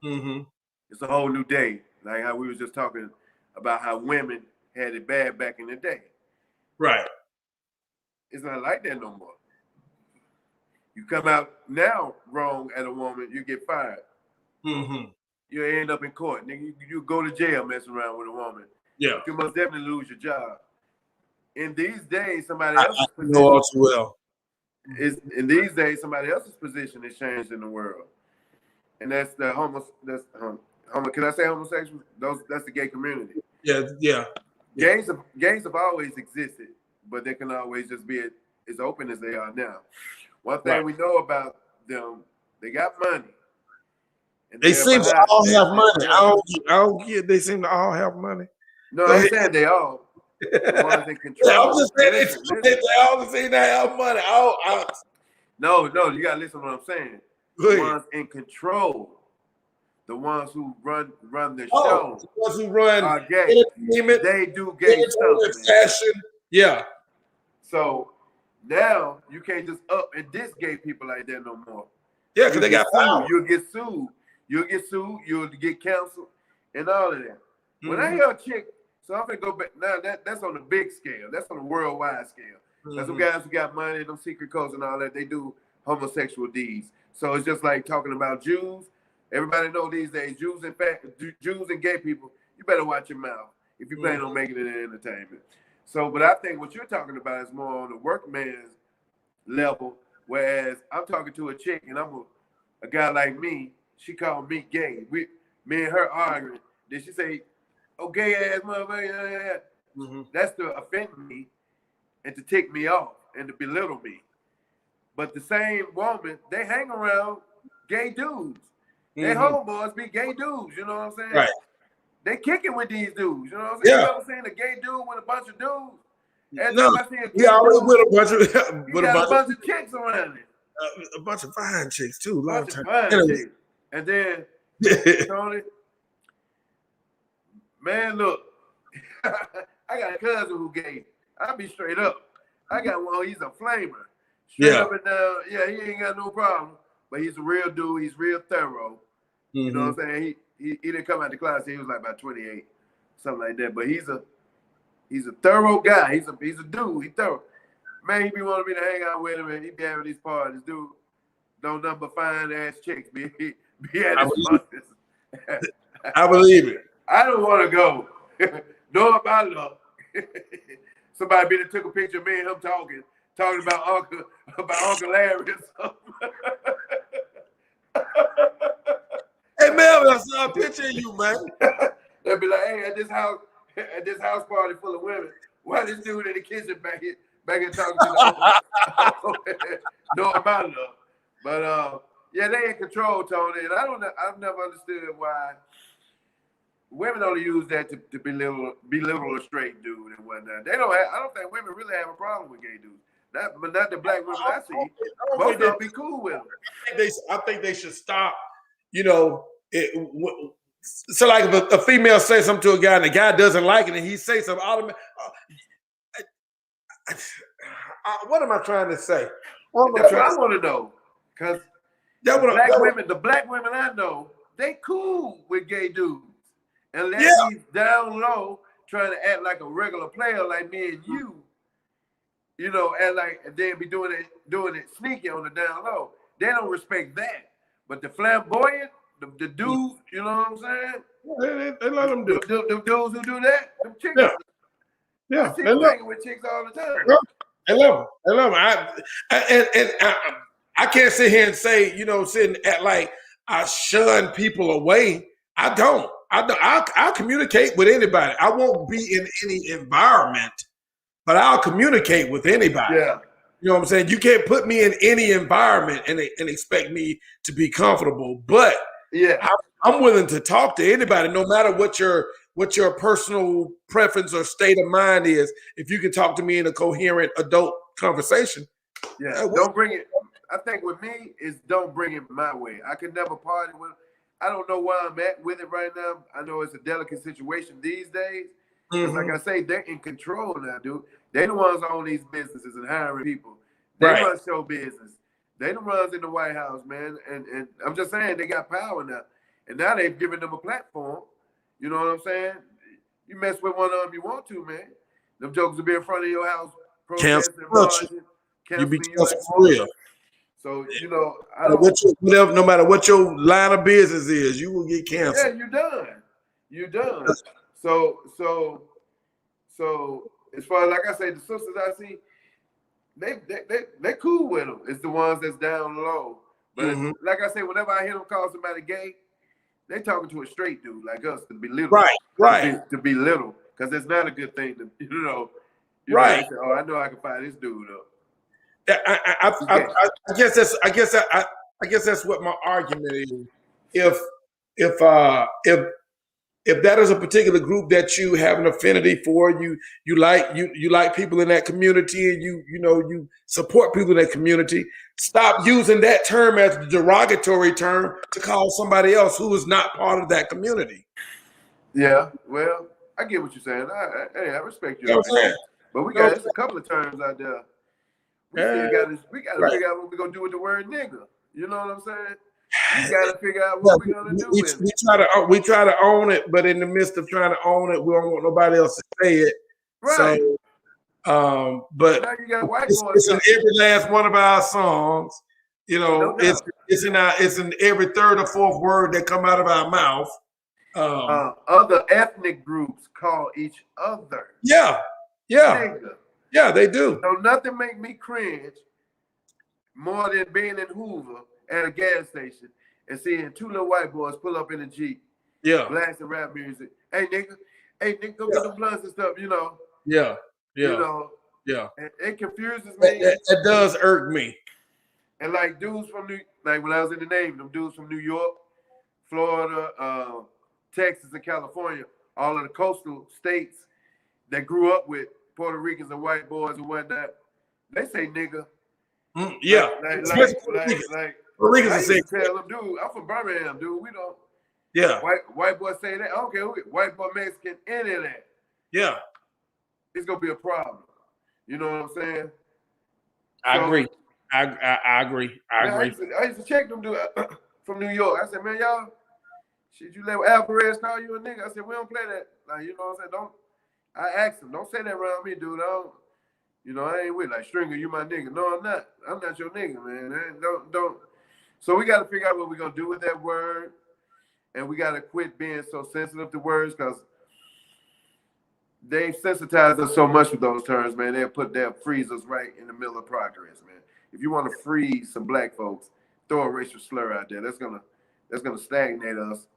Mm-hmm. It's a whole new day. Like how we was just talking about how women had it bad back in the day. Right. It's not like that no more. You come out now wrong at a woman, you get fired. Mm-hmm. You end up in court. Nigga, you go to jail messing around with a woman. Yeah. You must definitely lose your job. In these days, somebody I else's know all position too well. is in these days somebody else's position is changed in the world, and that's the can I say homosexual? That's the gay community. Yeah. Gays have always existed, but they can always just be as open as they are now. One thing we know about them, they got money. And they seem to all have money. I don't get. They seem to all have money. No, I'm saying they all. The ones in control. Yeah, I'm just saying they all seem to have money. No, you gotta listen to what I'm saying. The ones in control, the ones who run the show, the ones who run are gay. They do gay stuff. Fashion. Yeah. So now you can't just up and diss gay people like that no more. Yeah, because they got power. You'll get sued. You'll get canceled, and all of that. Mm-hmm. When I hear a chick, so I'm gonna go back now. That's on the big scale. That's on the worldwide scale. Mm-hmm. That's some guys who got money, them secret codes and all that. They do homosexual deeds. So it's just like talking about Jews. Everybody know these days, Jews and gay people. You better watch your mouth if you plan on making it in entertainment. So, but I think what you're talking about is more on the workman's level. Whereas I'm talking to a chick, and I'm a guy like me. She called me gay. Me and her arguing. Then she say, "Oh, gay ass motherfucker." Mm-hmm. That's to offend me and to tick me off and to belittle me. But the same woman, they hang around gay dudes. Mm-hmm. Their homeboys be gay dudes. You know what I'm saying? Right. They kicking with these dudes. You know what I'm saying? Yeah. You ever seen a gay dude with a bunch of dudes? With a bunch of chicks around it. A bunch of fine chicks too. Chicks. And then Tony, man, look, I got a cousin who gay. I'll be straight up. I got one. He's a flamer. Straight up and down. Yeah, he ain't got no problem. But he's a real dude. He's real thorough. Mm-hmm. You know what I'm saying? He didn't come out the class. He was like about 28, something like that. But he's a thorough guy. He's a dude. He's thorough. Man, he be wanting me to hang out with him, and he be having these parties. Dude, don't nothing but fine ass chicks be at his parties. I believe it. I don't want to go. Know about luck. Somebody been and took a picture of me and him talking about Uncle Larry or something. Hey man, I saw a picture of you, man. They'll be like, hey, at this house party full of women, why this dude in the kitchen back here talking to the know about love. But yeah, they in control, Tony. And I've never understood why women only use that to belittle a straight dude and whatnot. I don't think women really have a problem with gay dudes. But not the black women I see. Most of them be cool with them. I think they should stop. You know, so like if a female says something to a guy and the guy doesn't like it and he says something, what am I trying to say? That's what I want to know. Because the black women I know, they cool with gay dudes. Unless he's down low trying to act like a regular player like me and you know, act like and then be doing it sneaky on the down low. They don't respect that. But the flamboyant, the dudes, you know what I'm saying? They let them do it. The dudes who do that, them chicks. Yeah. They hanging with chicks all the time. They love them. I can't sit here and say, you know, sitting at like I shun people away. I don't. I'll communicate with anybody. I won't be in any environment, but I'll communicate with anybody. Yeah. You know what I'm saying? You can't put me in any environment and expect me to be comfortable. But I'm willing to talk to anybody, no matter what your personal preference or state of mind is. If you can talk to me in a coherent adult conversation. Yeah, don't bring it. I think with me is don't bring it my way. I could never party with. I don't know where I'm at with it right now. I know it's a delicate situation these days. Because like I say, they're in control now, dude. They the ones own these businesses and hiring people. They run show business. They the ones in the White House, man. And I'm just saying, they got power now. And now they've given them a platform. You know what I'm saying? You mess with one of them you want to, man. Them jokers will be in front of your house, protesting, marching, canceling you like for real. So, you know, no matter what your line of business is, you will get canceled. Yeah, you're done. You're done. So as far as, like I say, the sisters I see, they cool with them. It's the ones that's down low. But like I say, whenever I hear them call somebody gay, they talking to a straight dude like us to belittle. Right. To belittle, because it's not a good thing to, you know. Right. Say, oh, I know I can fire this dude up. I guess that's what my argument is. If that is a particular group that you have an affinity for, you like people in that community, and you support people in that community, stop using that term as the derogatory term to call somebody else who is not part of that community. Yeah, well, I get what you're saying. I respect you. But we got a couple of terms out there. We got to figure out what we're gonna do with the word nigga. You know what I'm saying? We got to figure out what we're gonna do with it. We try to own it, but in the midst of trying to own it, we don't want nobody else to say it. Right. So, but now you got white it's in every last one of our songs. You know, it's in every third or fourth word that come out of our mouth. Other ethnic groups call each other. Yeah. Nigga. Yeah, they do. So nothing make me cringe more than being in Hoover at a gas station and seeing two little white boys pull up in a Jeep. Yeah. Blasting rap music. Hey nigga, go get the blunts and stuff, you know. Yeah. You know. Yeah. And it confuses me. That does irk me. And like dudes from like when I was in the Navy, them dudes from New York, Florida, Texas, and California, all of the coastal states that grew up with Puerto Ricans and white boys and whatnot, they say nigga. Yeah. Like Puerto Ricans I say, tell them, dude, I'm from Birmingham, dude. We don't. Yeah. White boy say that. I don't care who, white boy, Mexican, any of that. Yeah. It's gonna be a problem. You know what I'm saying? I agree. I agree. I used to check them dude from New York. I said, man, y'all, should you let Alvarez call you a nigga? I said, we don't play that. Like, you know what I'm saying? I asked him, don't say that around me, dude. I ain't with like Stringer, you my nigga. No, I'm not. I'm not your nigga, man. Don't. So we got to figure out what we're gonna do with that word, and we got to quit being so sensitive to words because they've sensitized us so much with those terms, man. They'll freeze us right in the middle of progress, man. If you want to freeze some black folks, throw a racial slur out there. That's gonna stagnate us.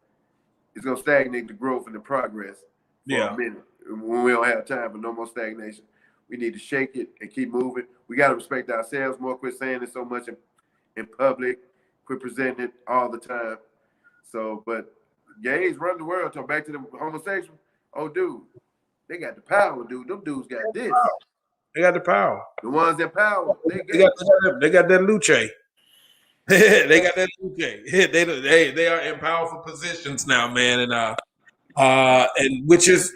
It's gonna stagnate the growth and the progress for a minute. When we don't have time for no more stagnation, we need to shake it and keep moving. We got to respect ourselves more. Quit saying it so much in public. Quit presenting it all the time. So, but gays run the world. So back to the homosexual. Oh, dude, they got the power, dude. Them dudes got this. They got the power. The ones in power. They got that luce. They got that luce. They are in powerful positions now, man, and which is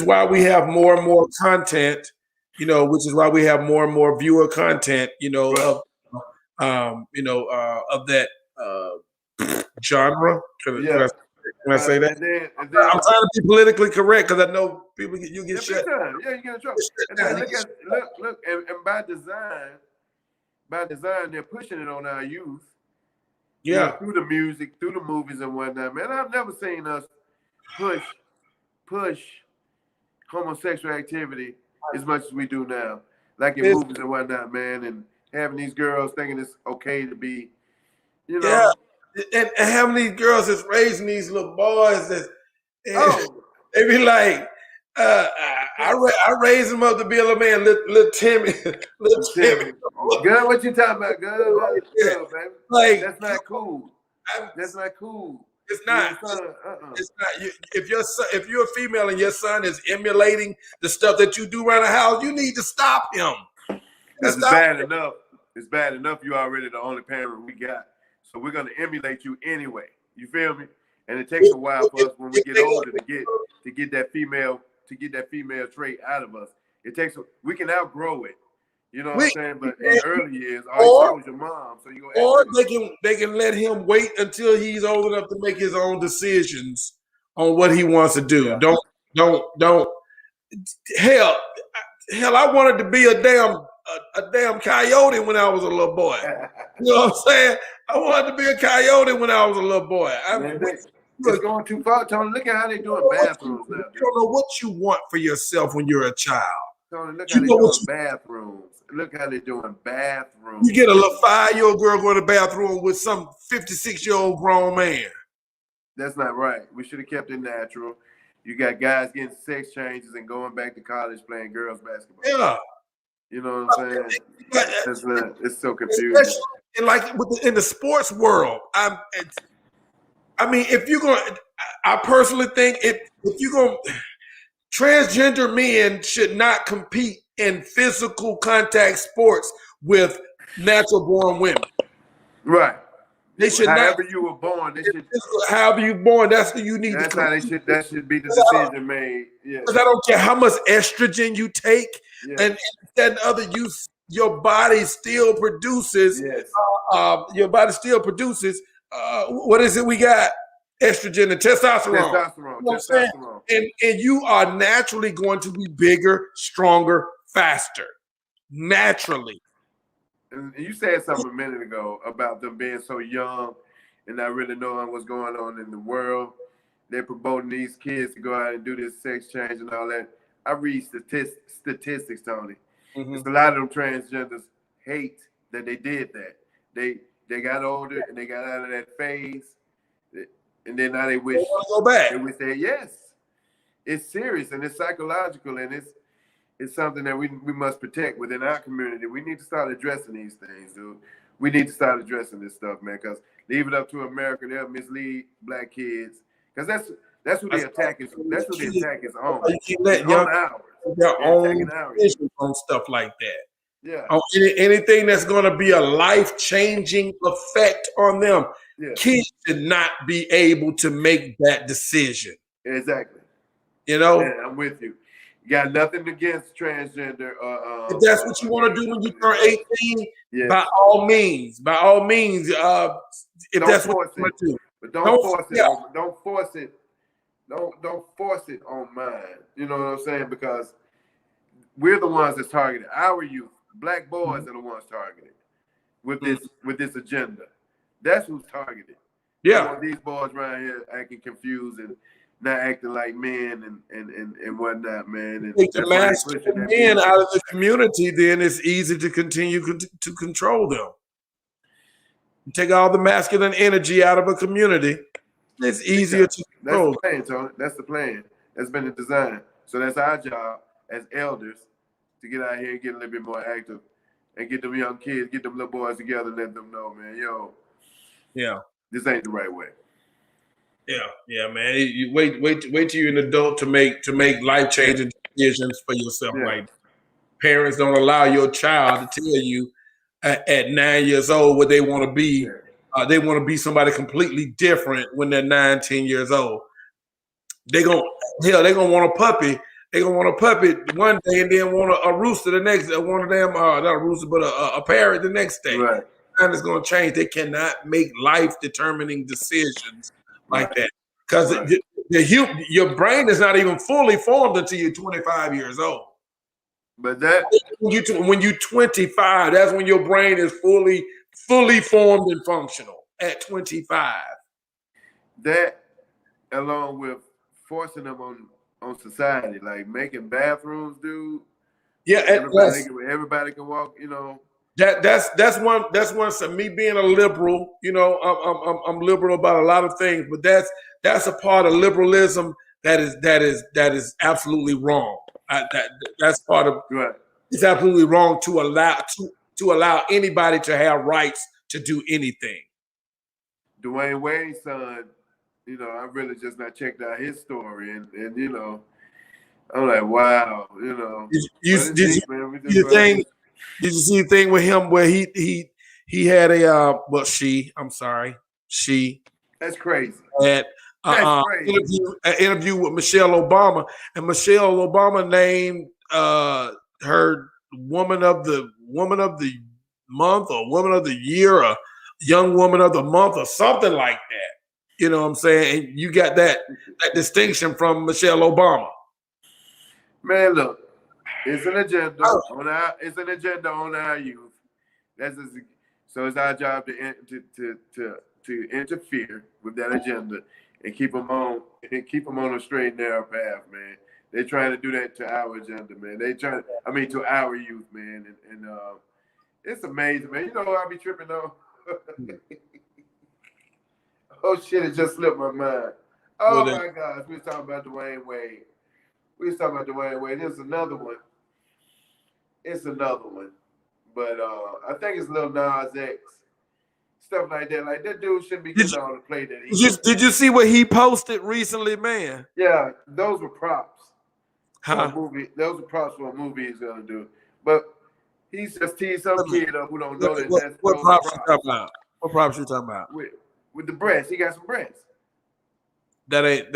why we have more and more content. Which is why we have more and more viewer content. Of that genre. Can I say that? And then, I'm trying to be politically correct because I know people you get shut. Yeah, you get in trouble. And then look, and by design, they're pushing it on our youth. Yeah, through the music, through the movies and whatnot. Man, I've never seen us push homosexual activity as much as we do now, like in movies and whatnot, man, and having these girls thinking it's okay to be, Yeah. And having these girls that's raising these little boys they be like, I raised him up to be a little man, little Timmy. Girl, what you talking about, girl? Yeah, baby. Like, that's not cool. That's not cool. It's not. It's not. If you're a female and your son is emulating the stuff that you do around the house, you need to stop him. That's bad enough. It's bad enough you're already the only parent we got. So we're gonna emulate you anyway. You feel me? And it takes a while for us when we get older to get that female to get that female trait out of us. We can outgrow it. You know what I'm saying? But in early years, all you saw was your mom. So you or they can let him wait until he's old enough to make his own decisions on what he wants to do. Yeah. Don't. Hell, I wanted to be a damn coyote when I was a little boy. You know what I'm saying? I wanted to be a coyote when I was a little boy. It's going too far, Tony. Look at how they doing bathrooms now. You don't know what you want for yourself when you're a child. Tony, look how they doing bathrooms. Look how they doing bathrooms. You get a little 5-year-old girl going to the bathroom with some 56-year-old grown man. That's not right. We should have kept it natural. You got guys getting sex changes and going back to college playing girls basketball. Yeah. You know what I'm saying? It's so confusing. And like in the sports world, I mean, if you're going to, I personally think if you're going to, transgender men should not compete in physical contact sports with natural born women. Right. They should however you were born, however you born, that's what you need that's to how that should be the decision made. Yeah. Because I don't care how much estrogen you take and that other your body still produces what is it we got? Estrogen and testosterone. Testosterone. And you are naturally going to be bigger, stronger, faster. Naturally. And you said something a minute ago about them being so young and not really knowing what's going on in the world. They're promoting these kids to go out and do this sex change and all that. I read statistics, Tony. Mm-hmm. It's a lot of them transgenders hate that they did that. They got older and they got out of that phase. And then now they wish go back. They wish yes. It's serious and it's psychological and it's something that we must protect within our community. We need to start addressing these things, dude. We need to start addressing this stuff, man, because leave it up to America, they'll mislead black kids. Because that's who the attack is. That's who the attack is on. You let their own decisions on stuff like that. Yeah. On anything that's going to be a life-changing effect on them. Yeah. Kids should not be able to make that decision. Exactly. You know? Yeah, I'm with you. You got nothing against transgender. If that's what you want to do when you turn 18, by all means. If that's what you want to do. But don't force it. Don't force it. Don't force it on mine. You know what I'm saying? Because we're the ones that's targeted. Our youth, black boys are the ones targeted with this agenda. That's who's targeted. Yeah. These boys around here acting confused and not acting like men and whatnot, man. And take the masculine men out of the community, then it's easy to continue to control them. You take all the masculine energy out of a community, it's easier to control. That's the plan, Tony. That's the plan. That's been the design. So that's our job as elders to get out here and get a little bit more active and get them young kids, get them little boys together and let them know, man, this ain't the right way. Yeah, man. You wait till you're an adult to make life-changing decisions for yourself. Yeah. Like parents don't allow your child to tell you at 9 years old what they want to be. They want to be somebody completely different when they're 9, 10 years old. They're gonna want a puppy. They're gonna want a puppy one day and then want a rooster the next day. One of them, not a rooster, but a parrot the next day. Right. And it's going to change. They cannot make life-determining decisions like that because your brain is not even fully formed until you're 25 years old. But that when you're 25, that's when your brain is fully formed and functional at 25. That, along with forcing them on society, like making bathrooms, dude. Yeah, everybody can walk. You know. That's one. So me being a liberal, I'm liberal about a lot of things, but that's a part of liberalism that is absolutely wrong. That's part of right. It's absolutely wrong to allow anybody to have rights to do anything. Dwayne Wade's son, I really just not checked out his story, and I'm like, wow, Did you see the thing with him where he had she? That's crazy. Had interview with Michelle Obama, and Michelle Obama named her woman of the month or woman of the year or young woman of the month or something like that. You know what I'm saying? And you got that distinction from Michelle Obama. Man, look, it's an agenda on our youth. So it's our job to interfere with that agenda and keep them on a straight and narrow path, man. They're trying to do that to our agenda, man. To our youth, man. And it's amazing, man. You know what I be tripping on? Oh shit, it just slipped my mind. Oh my gosh, we was talking about Dwayne Wade. There's another one. It's another one. But I think it's Lil Nas X. Stuff like that. Like, that dude shouldn't be getting all the play that he did you see what he posted recently, man? Yeah, those were props. Huh? Those are props for a movie he's gonna do. But he's just teased some kid up who don't know that. What props you talking about? What props you talking about? With the breasts. He got some breasts. That ain't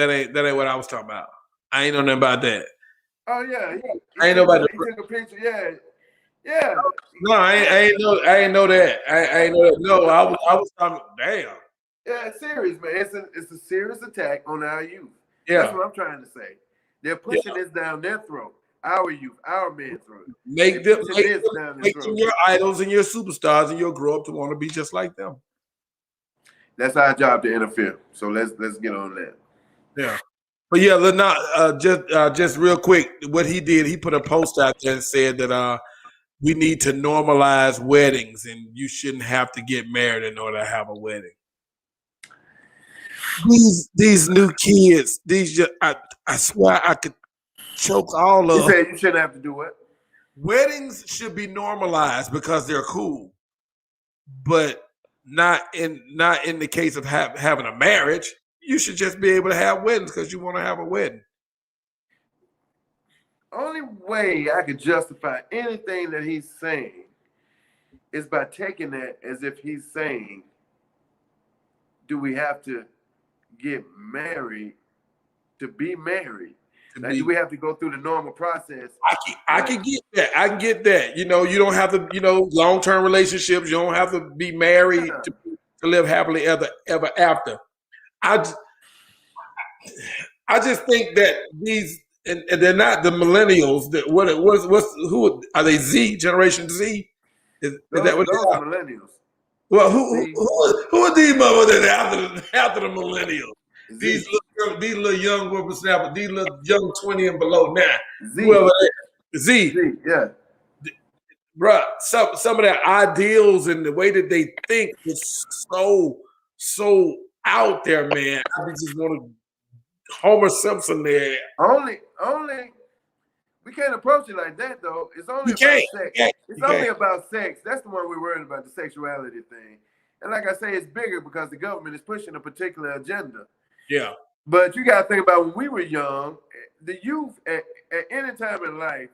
what I was talking about. I ain't know nothing about that. Oh yeah. I ain't know about he took a picture, yeah. Yeah. No, I ain't know that. I ain't know that. No, I was talking. Damn. Yeah, it's serious, man. It's a serious attack on our youth. Yeah. That's what I'm trying to say. They're pushing this down their throat. Our youth, our men's throat. Make them your idols and your superstars, and you'll grow up to want to be just like them. That's our job to interfere. So let's get on that. Yeah. But yeah, just real quick, what he did, he put a post out there and said that we need to normalize weddings, and you shouldn't have to get married in order to have a wedding. These new kids, I swear I could choke all of them. You said you shouldn't have to do what? Weddings should be normalized because they're cool, but not in the case of having a marriage. You should just be able to have weddings because you want to have a wedding. Only way I could justify anything that he's saying is by taking that as if he's saying, do we have to get married to be married? Do we have to go through the normal process? I can get that. I can get that. You know, you don't have to, long-term relationships. You don't have to be married to live happily ever after. I just think that these, and they're not the millennials. Who are they? Generation Z? Is that what they are? Millennials. Well, who are these motherfuckers after the millennials? These little young whippersnappers, these little young 20 and below now. Z. Yeah. Bruh, some of their ideals and the way that they think is so out there, man. I just want to Homer Simpson there. Only we can't approach it like that though. It's only about sex. It's only about sex. That's the one we're worried about, the sexuality thing. And like I say, it's bigger because the government is pushing a particular agenda. Yeah. But you gotta think about when we were young, the youth at any time in life,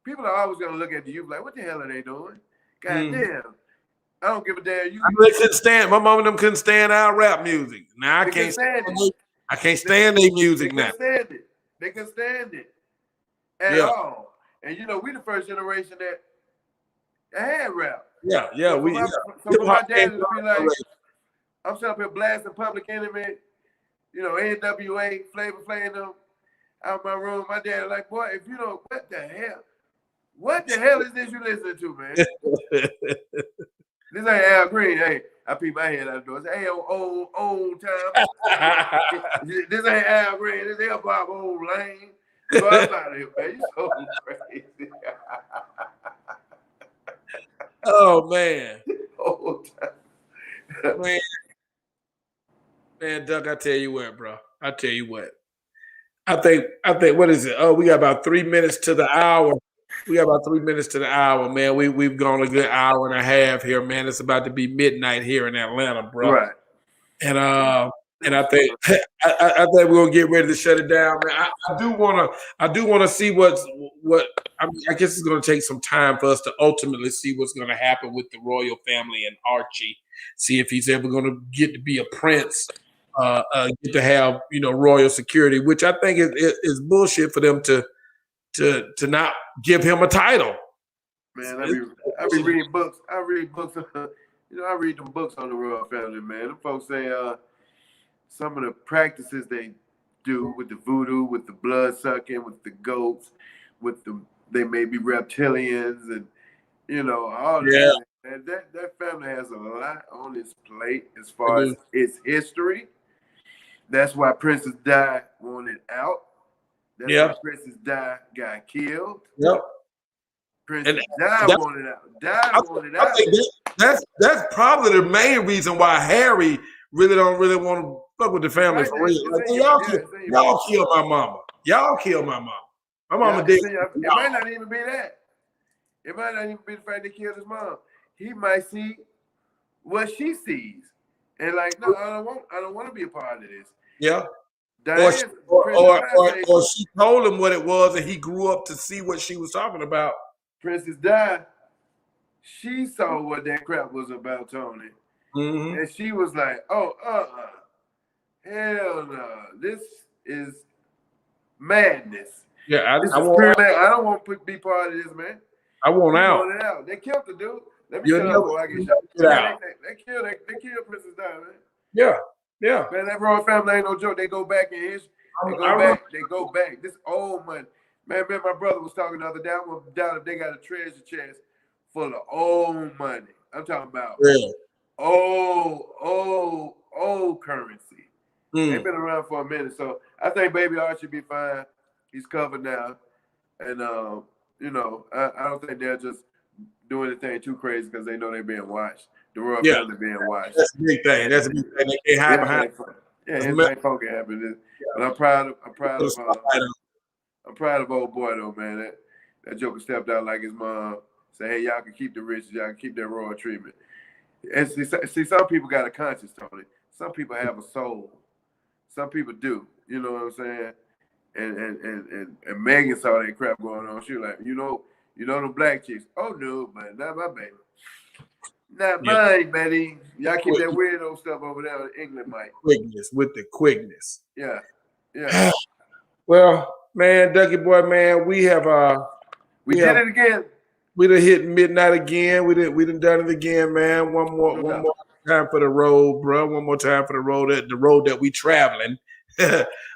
people are always gonna look at the youth like, what the hell are they doing? God damn. I don't give a damn. They couldn't stand. My mom and them couldn't stand our rap music. Now I can't stand it. I can't stand their music now. They can stand it at all. And we the first generation that had rap. Yeah. So my dad would be like, I'm sitting up here blasting Public Enemy, NWA, Flavor Flav them out my room. My dad was like, boy, if you don't, what the hell is this you listening to, man? This ain't Al Green. Hey, I peep my head out the door. Say, hey, old time. This ain't Al Green. This hip hop old lane. So I'm out of here, man. You so crazy. Oh man. Old time. Man, Duck, I tell you what, bro. I tell you what. I think what is it? Oh, we got about 3 minutes to the hour. Man. We've gone a good hour and a half here, man. It's about to be midnight here in Atlanta, bro. Right. And I think we're gonna get ready to shut it down, man. I do wanna see what I mean. I guess it's gonna take some time for us to ultimately see what's gonna happen with the royal family and Archie. See if he's ever gonna get to be a prince get to have royal security, which I think is bullshit for them to not give him a title. Man, I be reading books. I read books. I read them books on the royal family, man. Them folks say some of the practices they do with the voodoo, with the blood sucking, with the goats, they may be reptilians, and all that. And that family has a lot on its plate as far as its history. That's why Princess Di wanted out. That's why Princess Di got killed. Yep. Princess Di wanted out. Di wanted out. I think that's probably the main reason why Harry really don't want to fuck with the family for real. Like, y'all killed my mama. Y'all killed my mama. My mama did. It might not even be that. It might not even be the fact they killed his mom. He might see what she sees, and like, no, I don't want to be a part of this. Yeah. Diane, or she told him what it was, and he grew up to see what she was talking about. Princess Di, she saw what that crap was about, Tony, and she was like, "Oh, hell no, this is madness." Yeah, I don't want to be part of this, man. I want out. They killed the dude. Let me shut up before I get shot. They killed Princess Di, man. Yeah. Man, that royal family ain't no joke. They go back in history. They go back. This old money. Man, my brother was talking the other day. I went down if they got a treasure chest full of old money. I'm talking about old currency. They've been around for a minute. So I think Baby Art should be fine. He's covered now. And, I don't think they'll just do anything too crazy because they know they're being watched. The royal family being watched. That's a big thing. They can't hide behind it. Yeah, anything funky happened. But I'm proud of old boy though, man. That joker stepped out like his mom. Say, hey, y'all can keep the riches, y'all can keep that royal treatment. And see, some people got a conscience, Tony. Some people have a soul. Some people do. You know what I'm saying? And Megan saw that crap going on. She was like, you know them black chicks. Oh no, man, not my baby. Not mine, buddy. Y'all keep that weirdo stuff over there in England, Mike. With the quickness. Yeah. Well, man, Duckie boy, man, we have we did it again. We done hit midnight again. We done it again, man. One more time for the road, bro. One more time for the road. The road that we traveling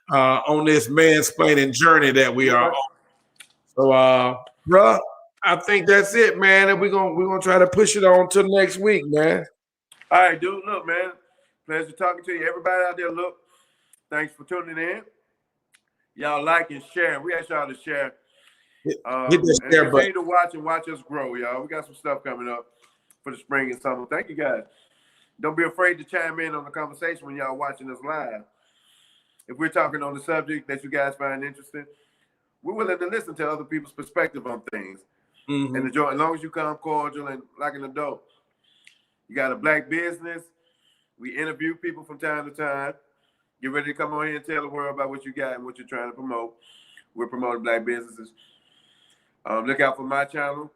on this mansplaining journey that we are on. So, bro, I think that's it, man. And we're gonna try to push it on till next week, man. All right, dude. Look, man. Pleasure talking to you. Everybody out there, look. Thanks for tuning in. Y'all like and share. We ask y'all to share. Hit the share button. Continue to watch us grow, y'all. We got some stuff coming up for the spring and summer. Thank you, guys. Don't be afraid to chime in on the conversation when y'all watching us live. If we're talking on the subject that you guys find interesting, we're willing to listen to other people's perspective on things. And enjoy, as long as you come cordial and like an adult. You got a black business. We interview people from time to time. Get ready to come on here and tell the world about what you got and what you're trying to promote. We're promoting black businesses. Look out for my channel.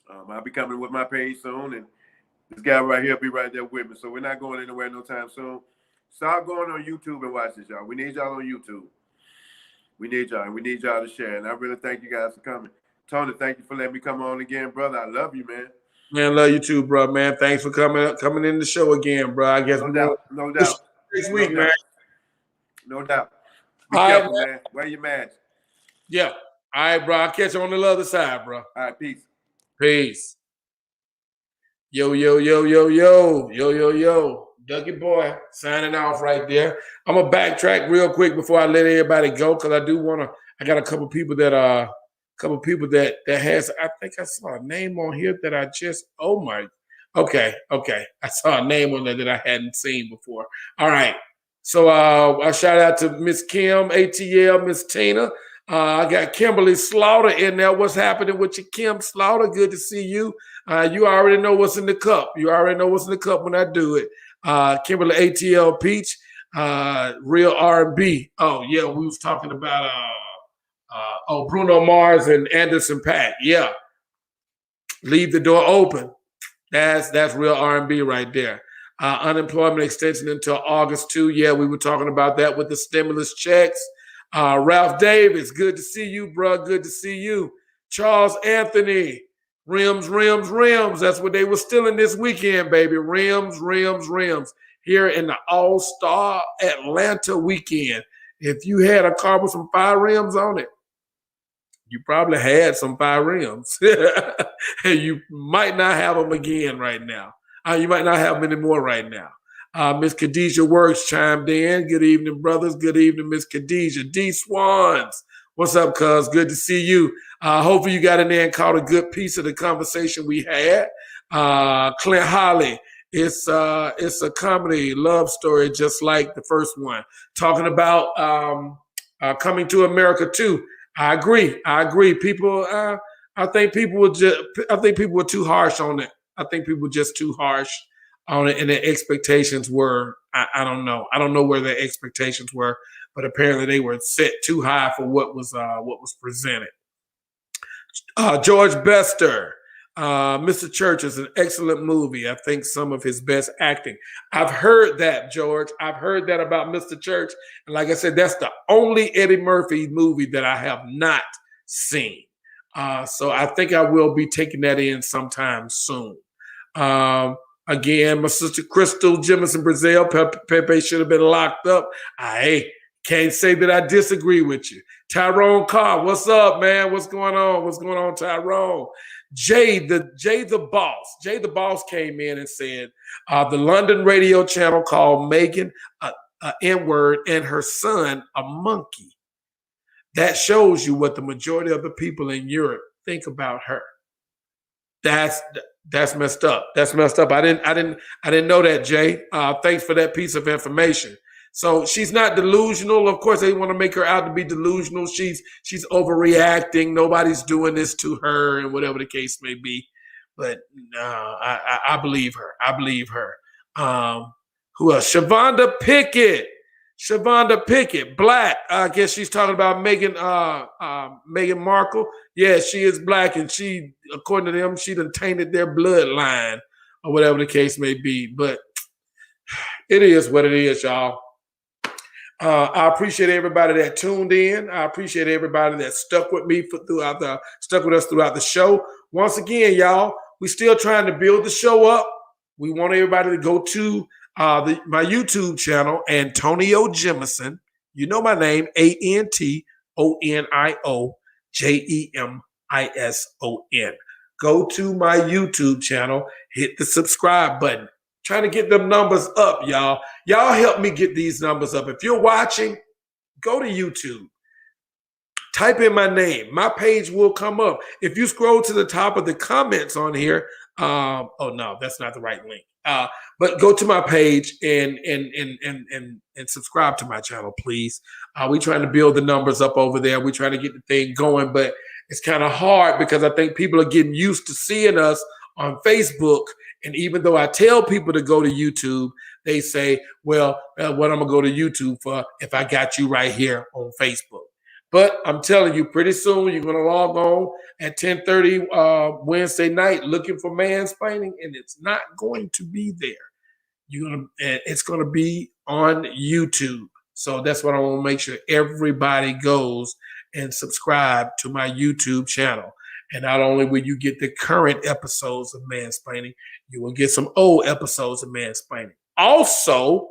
I'll be coming with my page soon, and this guy right here will be right there with me. So we're not going anywhere no time soon. Start going on YouTube and watch this, y'all. We need y'all on YouTube. We need y'all, and we need y'all to share. And I really thank you guys for coming. Tony, thank you for letting me come on again, brother. I love you, man. Man, love you too, bro, man. Thanks for coming in the show again, bro. I guess no doubt. Next week, man. No doubt. Be careful, man. Wear your mask. Yeah. All right, bro. I'll catch you on the other side, bro. All right, peace. Peace. Yo. Duckie boy, signing off right there. I'm going to backtrack real quick before I let everybody go because I do want to. I got a couple people that has. I think I saw a name on here that I just. Oh my. Okay. I saw a name on there that I hadn't seen before. All right. So I shout out to Miss Kim, ATL, Miss Tina. I got Kimberly Slaughter in there. What's happening with you, Kim Slaughter? Good to see you. You already know what's in the cup. You already know what's in the cup when I do it. Kimberly ATL Peach, real R&B. Oh yeah, we was talking about Bruno Mars and Anderson .Paak. Yeah, leave the door open. That's real R&B right there. unemployment extension until August 2. Yeah, we were talking about that with the stimulus checks. Ralph Davis, good to see you, bro. Good to see you. Charles Anthony, rims. That's what they were stealing this weekend, baby. Rims. Here in the AllStar Atlanta weekend. If you had a car with some 5 rims on it, you probably had some 5 rims. And you might not have them again right now. You might not have them anymore right now. Miss Khadijah Works chimed in. Good evening, brothers. Good evening, Miss Khadijah. D Swans. What's up, cuz? Good to see you. Hopefully you got in there and caught a good piece of the conversation we had. Clint Holly. It's a comedy love story just like the first one. Talking about coming to America2. I agree. People, I think people were too harsh on it. I think people were just too harsh on it, and their expectations were, I don't know. I don't know where their expectations were, but apparently they were set too high for what was presented. George Bester, Mr. Church is an excellent movie. I think some of his best acting. I've heard that, George. I've heard that about Mr. Church. And like I said, that's the only Eddie Murphy movie that I have not seen. So I think I will be taking that in sometime soon. Again, my sister Crystal Jemison Brazil, Pepe should have been locked up. I can't say that I disagree with you. Tyrone Carr, what's up, man? What's going on? What's going on, Tyrone? Jay the boss came in and said the London radio channel called Megan a N-word and her son a monkey. That shows you what the majority of the people in Europe think about her. That's messed up. That's messed up. I didn't know that, Jay. Thanks for that piece of information. So she's not delusional. Of course, they want to make her out to be delusional. She's overreacting. Nobody's doing this to her, and whatever the case may be. But no, I believe her. I believe her. Who else? Shavonda Pickett, black. I guess she's talking about Meghan Markle. Yeah, she is black, and she, according to them, she done tainted their bloodline, or whatever the case may be. But it is what it is, y'all. I appreciate everybody that tuned in. I appreciate everybody that stuck with me throughout the show. Once again, y'all, we're still trying to build the show up. We want everybody to go to my YouTube channel, Antonio Jemison. You know my name, AntonioJemison. Go to my YouTube channel, hit the subscribe button. Trying to get them numbers up, y'all. Y'all help me get these numbers up. If you're watching, go to YouTube. Type in my name. My page will come up. If you scroll to the top of the comments on here, oh no, that's not the right link. But go to my page and subscribe to my channel, please. We're trying to build the numbers up over there. We're trying to get the thing going, but it's kind of hard because I think people are getting used to seeing us on Facebook. And even though I tell people to go to YouTube, they say, well, what I'm going to go to YouTube for if I got you right here on Facebook. But I'm telling you, pretty soon you're going to log on at 10:30 Wednesday night looking for Mansplaining, and it's not going to be there. It's going to be on YouTube. So that's what I want to make sure everybody goes and subscribe to my YouTube channel. And not only will you get the current episodes of Mansplaining, you will get some old episodes of Mansplaining. Also,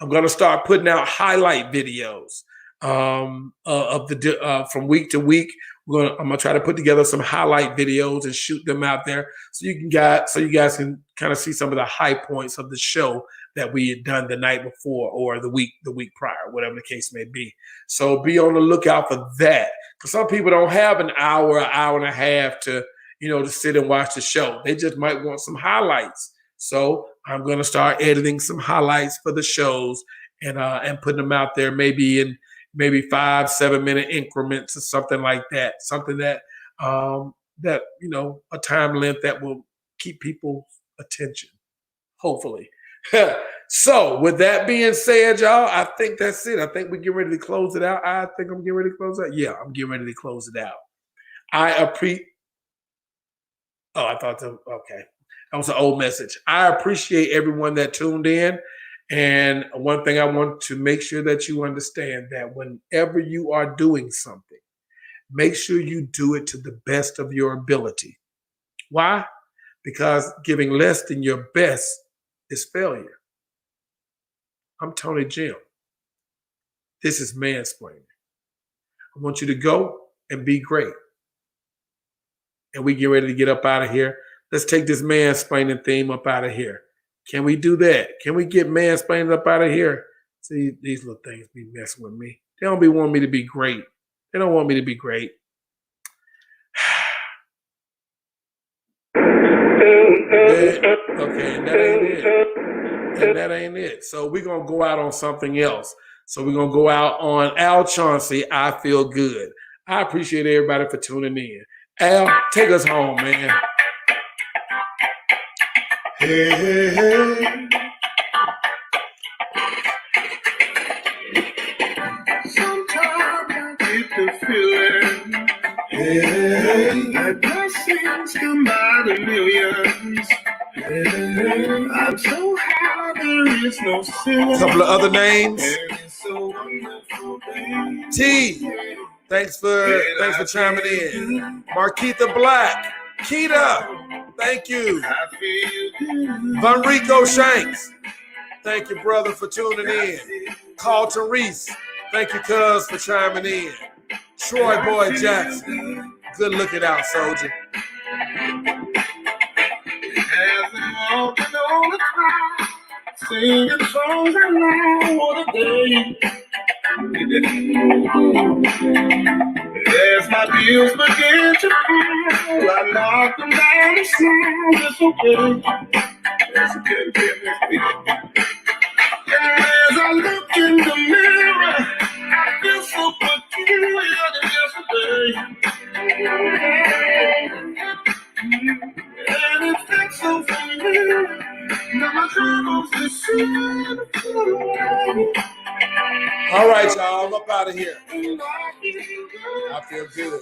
I'm going to start putting out highlight videos from week to week. I'm going to try to put together some highlight videos and shoot them out there so you guys can kind of see some of the high points of the show that we had done the night before or the week prior, whatever the case may be. So be on the lookout for that. Because some people don't have an hour and a half to sit and watch the show. They just might want some highlights. So I'm going to start editing some highlights for the shows and putting them out there maybe 5-7 minute increments or something like that. Something that a time length that will keep people's attention, hopefully. So with that being said, y'all, I think that's it. I think we're getting ready to close it out. I think I'm getting ready to close it out. Yeah, I'm getting ready to close it out. Okay. That was an old message. I appreciate everyone that tuned in. And one thing I want to make sure that you understand that whenever you are doing something, make sure you do it to the best of your ability. Why? Because giving less than your best is failure. I'm Tonyjem. This is Mansplaining. I want you to go and be great. And we get ready to get up out of here. Let's take this mansplaining theme up out of here. Can we do that? Can we get mansplaining up out of here? See, these little things be messing with me. They don't be wanting me to be great. They don't want me to be great. Okay, and that ain't it. And that ain't it. So we're going to go out on something else. So we're going to go out on Al Chauncey, I Feel Good. I appreciate everybody for tuning in. Al, take us home, man. Hey, hey, hey. Sometimes I get the feeling, hey, that blessings come by the millions. Hey, I'm so high, there is no ceiling. A couple of other names. So wonderful, baby. T, thanks for chiming in. Marquita Black, Keita, thank you. Von Rico Shanks, thank you, brother, for tuning in. Carlton Reese, thank you, cuz, for chiming in. Troy Boy Jackson, good looking out, soldier. Singing songs aloud, what a day. As my bills begin to pile, I knock them down and smile. It's okay. It's okay. And as I look in the mirror, I feel so peculiar yesterday. And it feels so familiar. Now my troubles are soon. All right, y'all. I'm up out of here. I feel good.